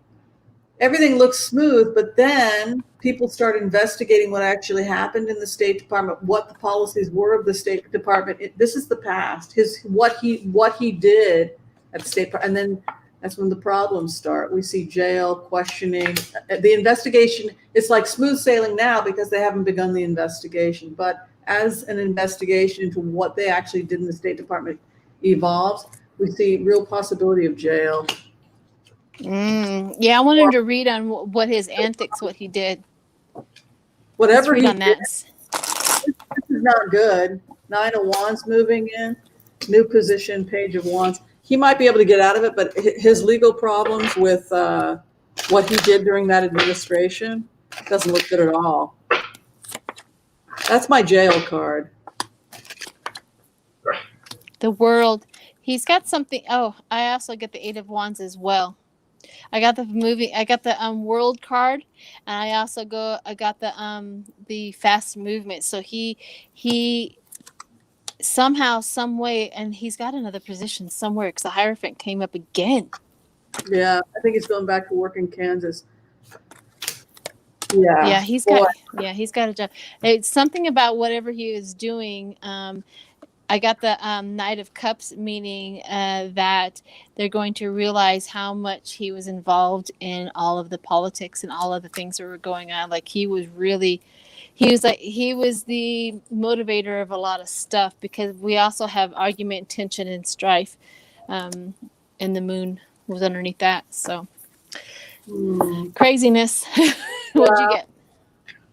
Speaker 2: everything looks smooth, but then people start investigating what actually happened in the State Department, what the policies were of the State Department. This is the past, what he did at the State Department, and then that's when the problems start. We see jail, questioning, the investigation. It's like smooth sailing now because they haven't begun the investigation, but as an investigation into what they actually did in the State Department evolves, we see real possibility of jail.
Speaker 1: Yeah, I wanted to read on what his antics, what he did.
Speaker 2: Whatever he
Speaker 1: on that.
Speaker 2: This is not good. 9 of Wands moving in, new position, Page of Wands. He might be able to get out of it, but his legal problems with what he did during that administration doesn't look good at all. That's my jail card.
Speaker 1: The World. He's got something. Oh, I also get the 8 of Wands as well. I got the movie. I got the World card, and I got the fast movement. So he somehow, some way, and he's got another position somewhere because the Hierophant came up again.
Speaker 2: Yeah, I think he's going back to work in Kansas.
Speaker 1: Yeah, he's got a job. It's something about whatever he was doing. I got the Knight of Cups, meaning that they're going to realize how much he was involved in all of the politics and all of the things that were going on. Like, he was the motivator of a lot of stuff, because we also have argument, tension, and strife, and the Moon was underneath that. So craziness. What'd you get?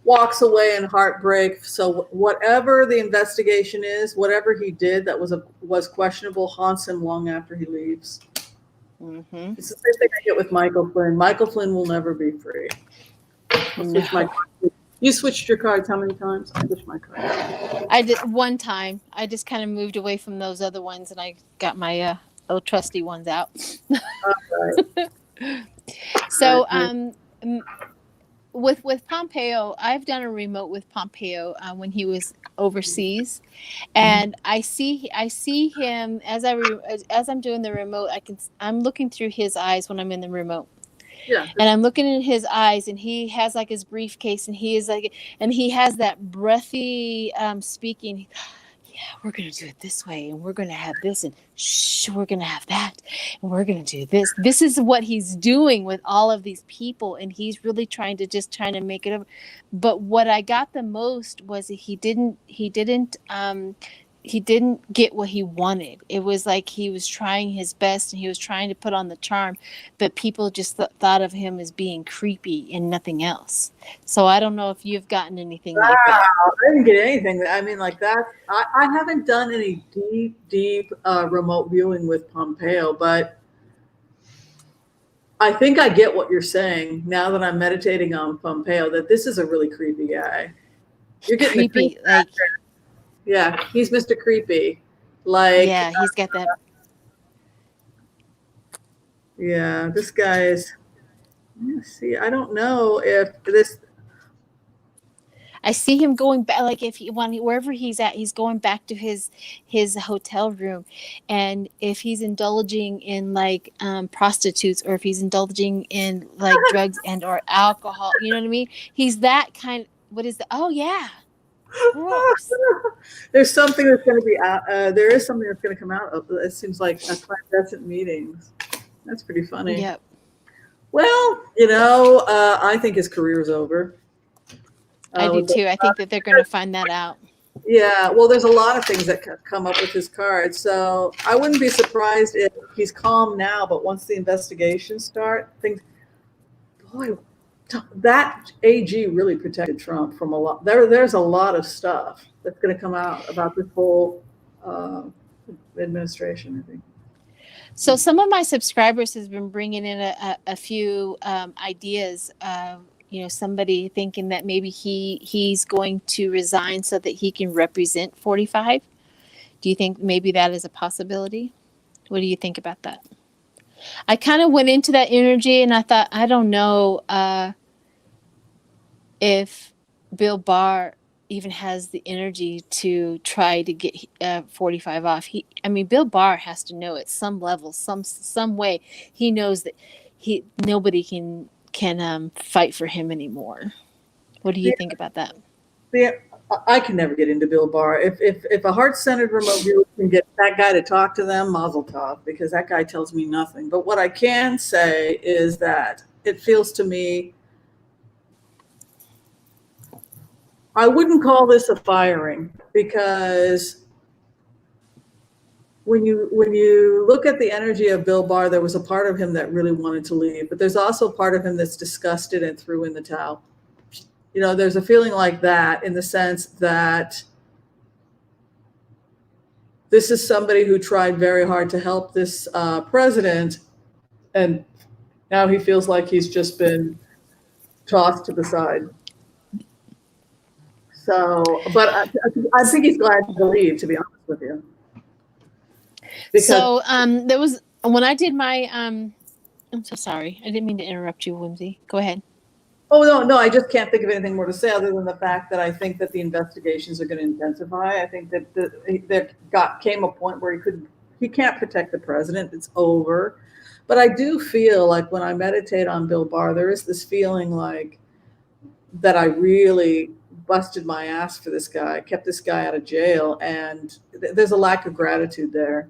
Speaker 2: Walks away in heartbreak. So whatever the investigation is, whatever he did that was questionable, haunts him long after he leaves. Mm-hmm. It's the same thing I get with Michael Flynn. Michael Flynn will never be free. You switched your cards how many times? I switched my cards.
Speaker 1: I did one time. I just kind of moved away from those other ones, and I got my old trusty ones out. Right. So with Pompeo, I've done a remote with Pompeo when he was overseas, and I see him as I'm doing the remote. I'm looking through his eyes when I'm in the remote. Yeah. And I'm looking in his eyes, and he has like his briefcase, and he has that breathy speaking. we're going to do it this way, and we're going to have this, and we're going to have that, and we're going to do this. This is what he's doing with all of these people, and he's really trying to make it over. But what I got the most was that he didn't get what he wanted. It was like he was trying his best and he was trying to put on the charm, but people just thought of him as being creepy and nothing else. So I don't know if you've gotten anything like that.
Speaker 2: I didn't get anything. I mean, like that. I haven't done any deep remote viewing with Pompeo, but I think I get what you're saying now that I'm meditating on Pompeo, that this is a really creepy guy. You're getting
Speaker 1: creepy, like,
Speaker 2: yeah, he's Mr. Creepy. Like,
Speaker 1: yeah, he's got that.
Speaker 2: Yeah, this guy is. See, I don't know if this.
Speaker 1: I see him going back, like if wherever he's at, he's going back to his hotel room, and if he's indulging in like prostitutes, or if he's indulging in like drugs and or alcohol, you know what I mean? He's that kind. What is the? Oh yeah, gross.
Speaker 2: There's something that's going to be out. There is something that's going to come out of it. Seems like a clandestine meetings. That's pretty funny.
Speaker 1: Yep.
Speaker 2: Well, I think his career is over.
Speaker 1: I do too. I think that they're going to find that out.
Speaker 2: Yeah, well, there's a lot of things that come up with his cards. So I wouldn't be surprised if he's calm now, but once the investigations start, things. Boy, that AG really protected Trump from a lot. There's a lot of stuff that's going to come out about this whole administration, I think.
Speaker 1: So some of my subscribers has been bringing in a few ideas. Somebody thinking that maybe he's going to resign so that he can represent 45. Do you think maybe that is a possibility? What do you think about that? I kind of went into that energy and I thought, I don't know if Bill Barr even has the energy to try to get 45 off. Bill Barr has to know at some level, some way, he knows that nobody can fight for him anymore. What do you think about that?
Speaker 2: Yeah, I can never get into Bill Barr. If a heart-centered remote viewer can get that guy to talk to them, mazel tov, because that guy tells me nothing. But what I can say is that it feels to me, I wouldn't call this a firing, because when you look at the energy of Bill Barr, there was a part of him that really wanted to leave, but there's also a part of him that's disgusted and threw in the towel. There's a feeling like that, in the sense that this is somebody who tried very hard to help this president, and now he feels like he's just been tossed to the side. So, but I think he's glad to leave, to be honest with you.
Speaker 1: Because, so there was, when I did my I'm so sorry, I didn't mean to interrupt you, Whimsy. Go ahead.
Speaker 2: Oh no, I just can't think of anything more to say other than the fact that I think that the investigations are going to intensify. I think that there came a point where he can't protect the president. It's over. But I do feel like when I meditate on Bill Barr, there is this feeling like that I really busted my ass for this guy, kept this guy out of jail, and there's a lack of gratitude there.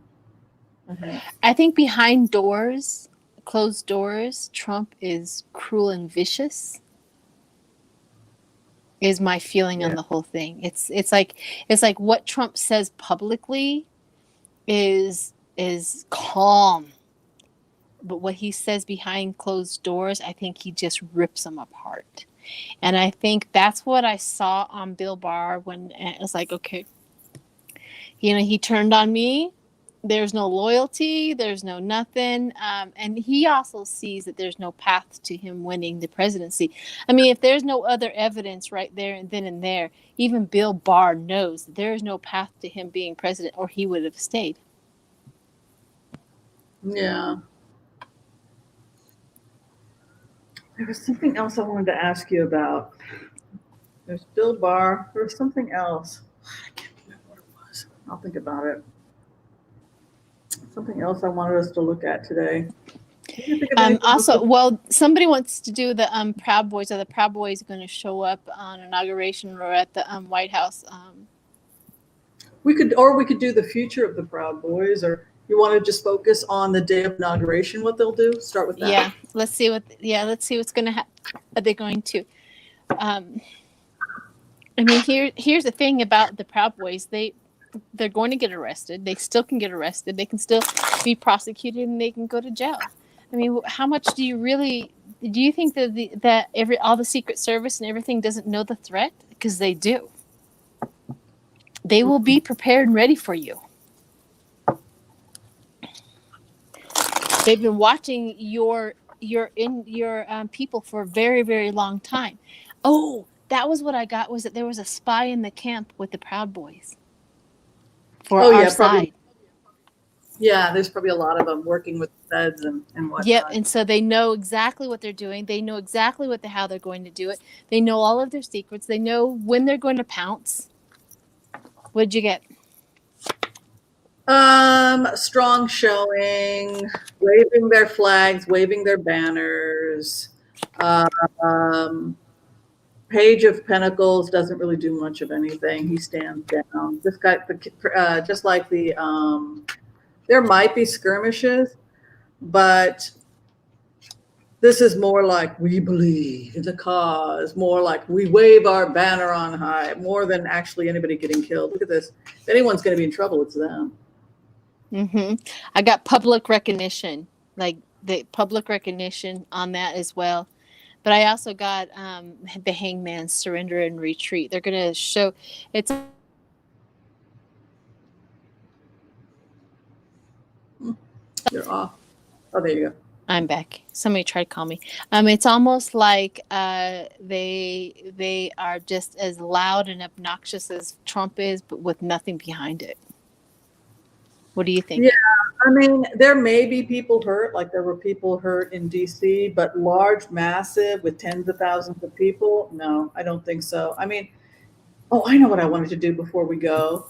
Speaker 1: I think behind closed doors, Trump is cruel and vicious, is my feeling on the whole thing. It's like what Trump says publicly is calm, but what he says behind closed doors, I think he just rips them apart. And I think that's what I saw on Bill Barr when it was like, okay, he turned on me. There's no loyalty. There's no nothing. And he also sees that there's no path to him winning the presidency. If there's no other evidence right there and then and there, even Bill Barr knows that there is no path to him being president, or he would have stayed.
Speaker 2: Yeah. There was something else I wanted to ask you about. There's Bill Barr. There was something else. I can't remember what it was. I'll think about it. Something else I wanted us to look at today.
Speaker 1: Also, somebody wants to do the Proud Boys. Are the Proud Boys going to show up on inauguration or at the White House?
Speaker 2: we could do the future of the Proud Boys, or you want to just focus on the day of inauguration, what they'll do? Start with that.
Speaker 1: Yeah, let's see what's going to happen. Are they going to? I mean, here's the thing about the Proud Boys. They're going to get arrested. They still can get arrested. They can still be prosecuted, and they can go to jail. I mean, how much do you think that all the Secret Service and everything doesn't know the threat? Because they do. They will be prepared and ready for you. They've been watching your people for a very, very long time. Oh, that was what I got, was that there was a spy in the camp with the Proud Boys for our side.
Speaker 2: Probably. Yeah, there's probably a lot of them working with the feds and whatnot.
Speaker 1: Yep, and so they know exactly what they're doing. They know exactly how they're going to do it. They know all of their secrets. They know when they're going to pounce. What did you get?
Speaker 2: Strong showing, waving their flags, waving their banners. Page of Pentacles doesn't really do much of anything. He stands down. Just like the there might be skirmishes, but this is more like we believe in the cause, more like we wave our banner on high, more than actually anybody getting killed. Look at this. If anyone's going to be in trouble, it's them.
Speaker 1: I got public recognition, like the public recognition on that as well. But I also got the Hangman, surrender and retreat. They're going to show it's.
Speaker 2: You're off. Oh, there you go.
Speaker 1: I'm back. Somebody tried to call me. It's almost like they are just as loud and obnoxious as Trump is, but with nothing behind it. What do you think?
Speaker 2: Yeah, I mean, there may be people hurt, like there were people hurt in D.C., but large, massive, with tens of thousands of people, no, I don't think so. I mean, I know what I wanted to do before we go,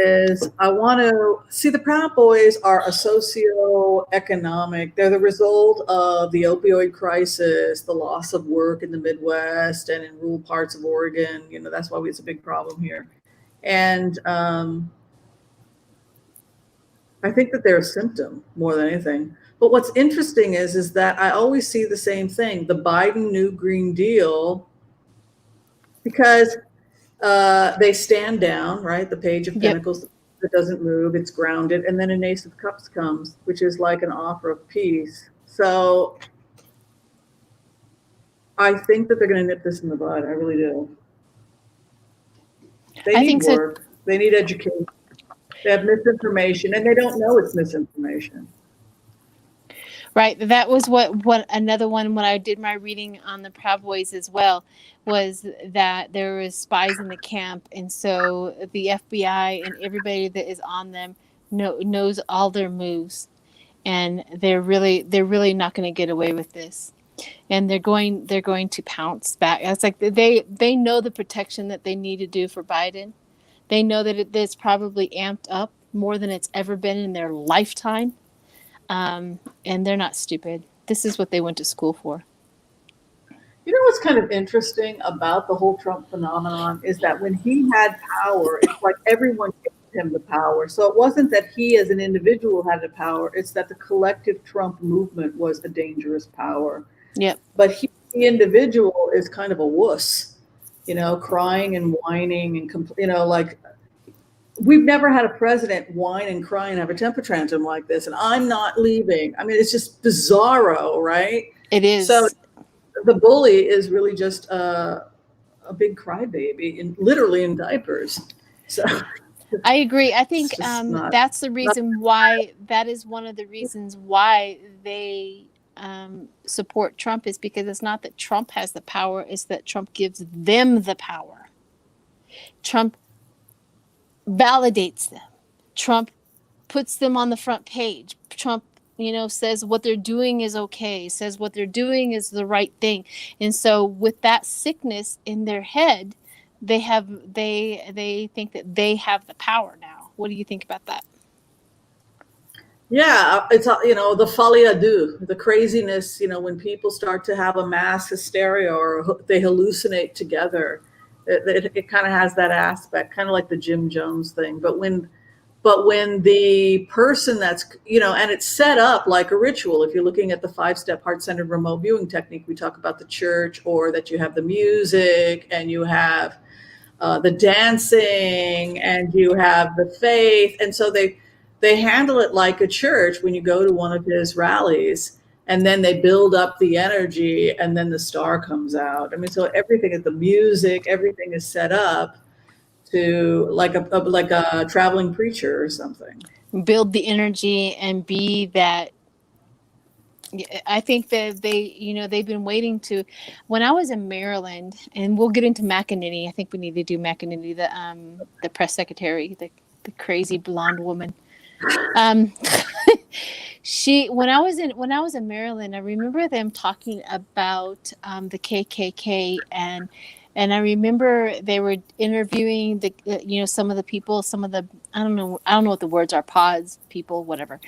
Speaker 2: is I want to see the Proud Boys are a socio-economic, they're the result of the opioid crisis, the loss of work in the Midwest and in rural parts of Oregon. You know, that's why it's a big problem here. And I think that they're a symptom more than anything. But what's interesting is that I always see the same thing, the Biden New Green Deal, because they stand down, right? The Page of Pentacles that doesn't move, it's grounded. And then an Ace of Cups comes, which is like an offer of peace. So I think that they're going to nip this in the bud. I really do. They need work. So. They need education. They have misinformation, and they don't know it's misinformation.
Speaker 1: Right. That was what another one when I did my reading on the Proud Boys as well, was that there was spies in the camp, and so the FBI and everybody that is on them knows all their moves, and they're really not going to get away with this, and they're going to pounce back. It's like they know the protection that they need to do for Biden. They know that it's probably amped up more than it's ever been in their lifetime. And they're not stupid. This is what they went to school for.
Speaker 2: You know what's kind of interesting about the whole Trump phenomenon is that when he had power, it's like everyone gave him the power. So it wasn't that he as an individual had the power. It's that the collective Trump movement was a dangerous power.
Speaker 1: Yep.
Speaker 2: But he, the individual, is kind of a wuss, you know, crying and whining and, you know, like, we've never had a president whine and cry and have a temper tantrum like this. And I'm not leaving. I mean, it's just bizarro, right?
Speaker 1: It is.
Speaker 2: So the bully is really just a big crybaby, literally in diapers. So
Speaker 1: I agree. I think that's the reason why, that is one of the reasons why they support Trump, is because it's not that Trump has the power, it's that Trump gives them the power. Trump validates them. Trump puts them on the front page. Trump, says what they're doing is okay, says what they're doing is the right thing. And so with that sickness in their head, they think that they have the power now. What do you think about that?
Speaker 2: Yeah, it's, the folie à deux, the craziness, when people start to have a mass hysteria or they hallucinate together. It kind of has that aspect, kind of like the Jim Jones thing. But when the person that's, and it's set up like a ritual. If you're looking at the 5-step heart-centered remote viewing technique, we talk about the church, or that you have the music and you have the dancing and you have the faith. And so they handle it like a church when you go to one of his rallies, and then they build up the energy, and then the star comes out. I mean, so everything is the music, everything is set up to like a traveling preacher or something.
Speaker 1: Build the energy and be that. I think that they've been waiting to. When I was in Maryland, and we'll get into McEnany. I think we need to do McEnany, the press secretary, the crazy blonde woman. When I was in Maryland, I remember them talking about the KKK, and I remember they were interviewing some of the people, some of the I don't know what the words are, pods, people, whatever.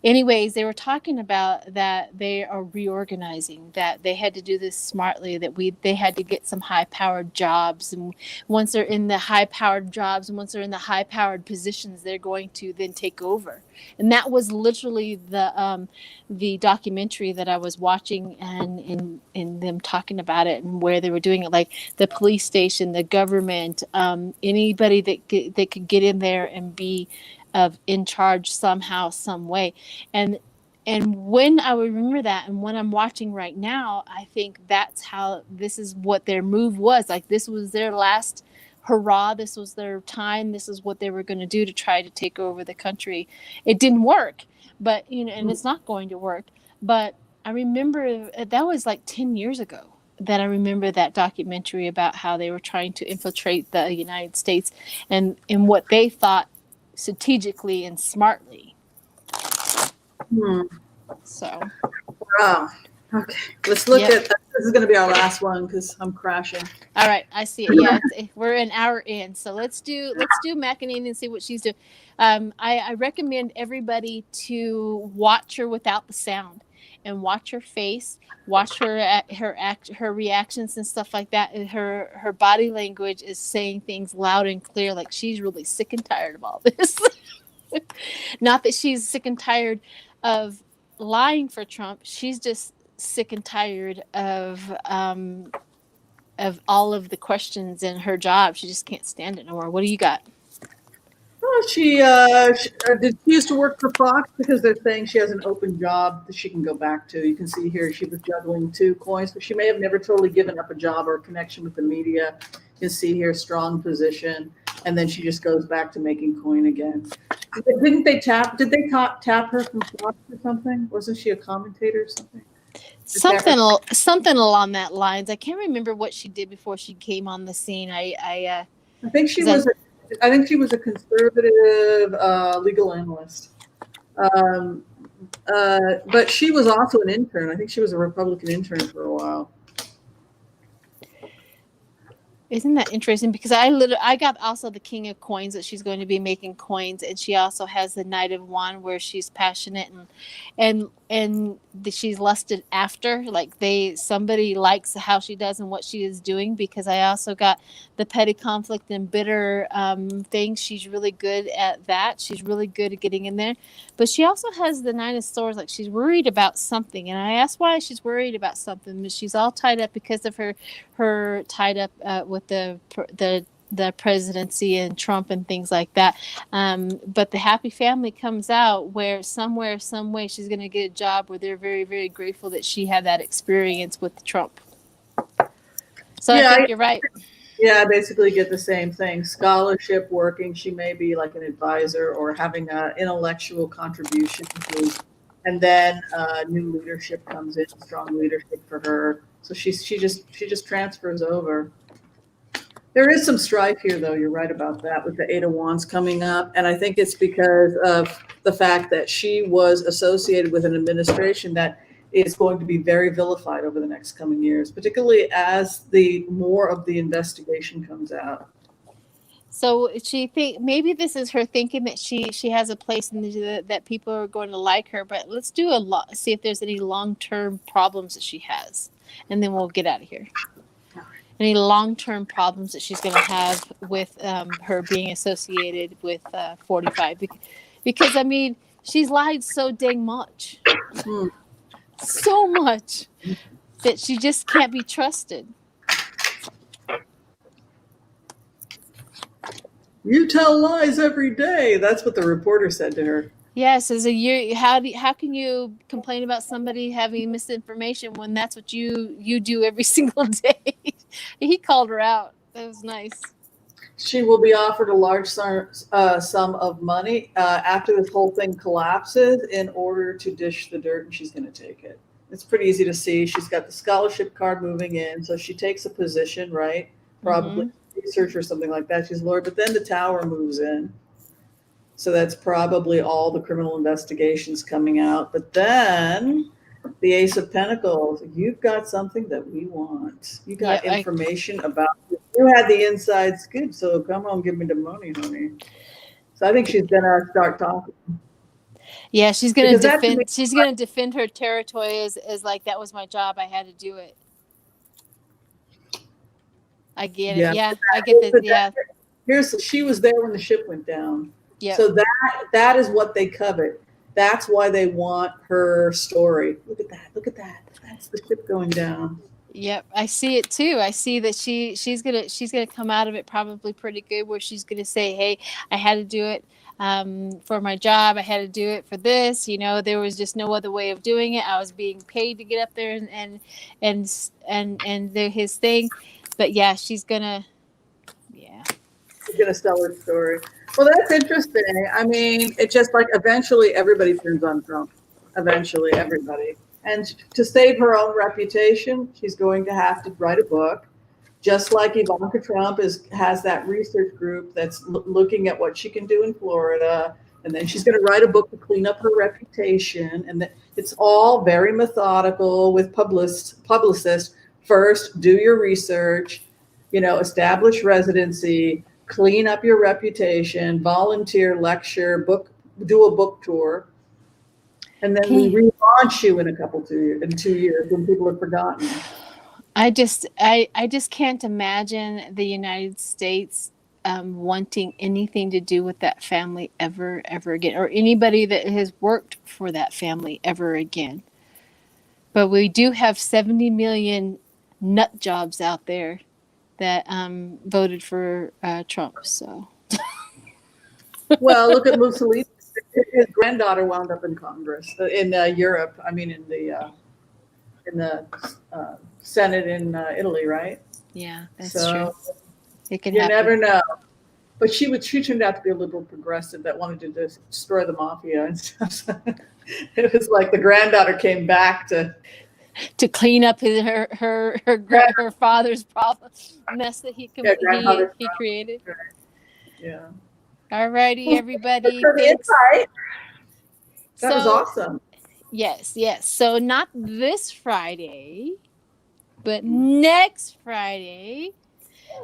Speaker 1: Anyways, they were talking about that they are reorganizing, that they had to do this smartly, that they had to get some high-powered jobs, and once they're in the high-powered jobs and once they're in the high-powered positions, they're going to then take over. And that was literally the documentary that I was watching, and in them talking about it and where they were doing it, like the police station, the government, anybody that could get in there and be in charge somehow, some way. And when I remember that, and when I'm watching right now, I think that's how this is what their move was. Like, this was their last hurrah. This was their time. This is what they were going to do to try to take over the country. It didn't work, but and it's not going to work. But I remember that was like 10 years ago that I remember that documentary about how they were trying to infiltrate the United States and what they thought strategically and smartly. So.
Speaker 2: Wow. Okay. Let's look at this. Is going to be our last one because I'm crashing.
Speaker 1: All right. I see it. Yeah. We're an hour in. So let's do McEnany and see what she's doing. I recommend everybody to watch her without the sound and watch her face, watch her reactions and stuff like that. And her body language is saying things loud and clear, like she's really sick and tired of all this. Not that she's sick and tired of lying for Trump. She's just sick and tired of all of the questions in her job. She just can't stand it no more. What do you got?
Speaker 2: Well, she used to work for Fox, because they're saying she has an open job that she can go back to. You can see here she was juggling 2 coins, but she may have never totally given up a job or a connection with the media. You can see here, strong position, and then she just goes back to making coin again. Did they tap her from Fox or something? Wasn't she a commentator or something?
Speaker 1: Something along that lines. I can't remember what she did before she came on the scene. I
Speaker 2: think she was a conservative legal analyst, but she was also an intern. I think she was a Republican intern for a while.
Speaker 1: Isn't that interesting? Because I got also the King of Coins, that she's going to be making coins, and she also has the Knight of Wand, where she's passionate and she's lusted after. Like somebody likes how she does and what she is doing. Because I also got the petty conflict and bitter things. She's really good at that. She's really good at getting in there. But she also has the Nine of Swords. Like, she's worried about something, and I asked why she's worried about something. She's all tied up because of her tied up with the presidency and Trump and things like that. But the happy family comes out, where somewhere, some way, she's going to get a job where they're very, very grateful that she had that experience with Trump. So yeah, I think you're right.
Speaker 2: Yeah, I basically get the same thing. Scholarship, working. She may be like an advisor or having an intellectual contribution. And then new leadership comes in, strong leadership for her. So she just transfers over. There is some strife here, though. You're right about that, with the Eight of Wands coming up. And I think it's because of the fact that she was associated with an administration that is going to be very vilified over the next coming years, particularly as more of the investigation comes out.
Speaker 1: So maybe this is her thinking that she has a place that people are going to like her. But let's do see if there's any long-term problems that she has, and then we'll get out of here. any long-term problems that she's going to have with her being associated with 45. Because, I mean, she's lied so dang much. So much that she just can't be trusted.
Speaker 2: You tell lies every day. That's what the reporter said to her.
Speaker 1: Yes, as a year, how can you complain about somebody having misinformation when that's what you do every single day? He called her out. That was nice.
Speaker 2: She will be offered a large sum of money after this whole thing collapses in order to dish the dirt, and she's going to take it. It's pretty easy to see. She's got the scholarship card moving in, so she takes a position, right? Probably research or something like that. She's a lawyer, but then the tower moves in. So that's probably all the criminal investigations coming out. But then the Ace of Pentacles, you've got something that we want. You got information about it. You had the inside scoop, so come on, give me the money, honey. So I think she's gonna start talking.
Speaker 1: Yeah, she's gonna defend. She's gonna defend her territory as like that was my job. I had to do it. I get it. Yeah, I get this. Yeah.
Speaker 2: She was there when the ship went down.
Speaker 1: Yeah.
Speaker 2: So that is what they covet. That's why they want her story. Look at that. Look at that. That's the ship going down.
Speaker 1: Yep, I see it too. I see that she's gonna come out of it probably pretty good, where she's gonna say, "Hey, I had to do it for my job. I had to do it for this. You know, there was just no other way of doing it. I was being paid to get up there and do his thing." But yeah, she's gonna
Speaker 2: tell her story. Well, that's interesting. I mean, it's just like eventually everybody turns on Trump. Eventually, everybody. And to save her own reputation, she's going to have to write a book, just like Ivanka Trump has that research group that's looking at what she can do in Florida. And then she's going to write a book to clean up her reputation. And it's all very methodical with publicists. First, do your research, establish residency, clean up your reputation, volunteer, lecture, do a book tour. And then we relaunch you in 2 years when people have forgotten.
Speaker 1: I just can't imagine the United States wanting anything to do with that family ever again, or anybody that has worked for that family ever again. But we do have 70 million nut jobs out there that voted for Trump. So,
Speaker 2: well, look at Mussolini. His granddaughter wound up in Congress in Europe. I mean, in the Senate in Italy, right?
Speaker 1: Yeah, that's true. It can
Speaker 2: happen. Never know. But she turned out to be a liberal progressive that wanted to destroy the mafia and stuff. It was like the granddaughter came back to
Speaker 1: clean up her father's problem mess that he created.
Speaker 2: Yeah.
Speaker 1: All righty, everybody.
Speaker 2: That was awesome.
Speaker 1: Yes. So not this Friday, but next Friday,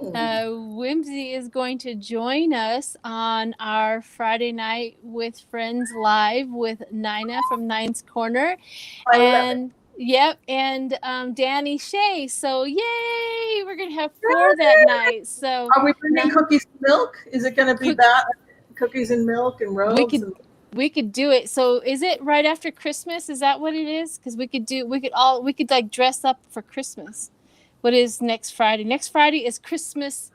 Speaker 1: Whimsy is going to join us on our Friday Night with Friends Live with Nina from Nine's Corner. Yep, and Danny Shea. So yay, we're gonna have 4 that night. So
Speaker 2: are we bringing cookies and milk? Is it gonna be that cookies and milk and robes?
Speaker 1: We could do it. So is it right after Christmas? Is that what it is? Because we could like dress up for Christmas. What is next Friday? Next Friday is Christmas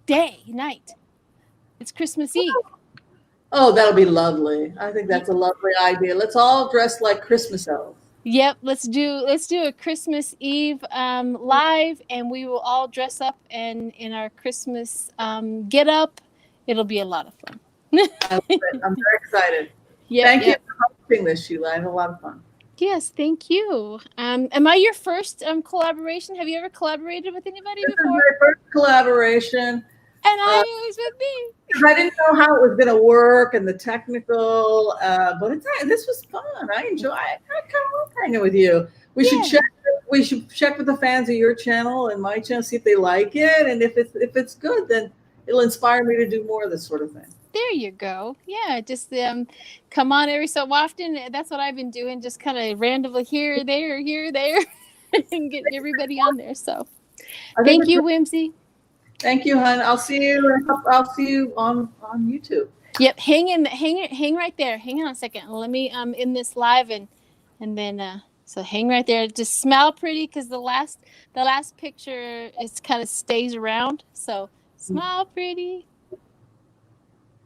Speaker 1: Day night. It's Christmas Eve.
Speaker 2: Oh, that'll be lovely. I think that's a lovely idea. Let's all dress like Christmas elves.
Speaker 1: Yep, let's do a Christmas Eve live, and we will all dress up in our Christmas get up. It'll be a lot of fun.
Speaker 2: I'm very excited. Thank you for hosting this, Sheila. I had a lot of fun.
Speaker 1: Yes, thank you. Am I your first collaboration? Have you ever collaborated with anybody before?
Speaker 2: This is my first collaboration.
Speaker 1: And I was with me.
Speaker 2: I didn't know how it was going to work and the technical, but this was fun. I enjoy it. I kind of love hanging with you. We should check with the fans of your channel and my channel, see if they like it, and if it's good, then it'll inspire me to do more of this sort of thing.
Speaker 1: There you go. Yeah, just come on every so often. That's what I've been doing, just kind of randomly here, there, and getting everybody on there. So Thank you, Whimsy.
Speaker 2: Thank you, hon. I'll see you on YouTube.
Speaker 1: Yep. Hang right there. Hang on a second. Let me end this live and then so hang right there. Just smile pretty because the last picture is kind of stays around. So smile pretty.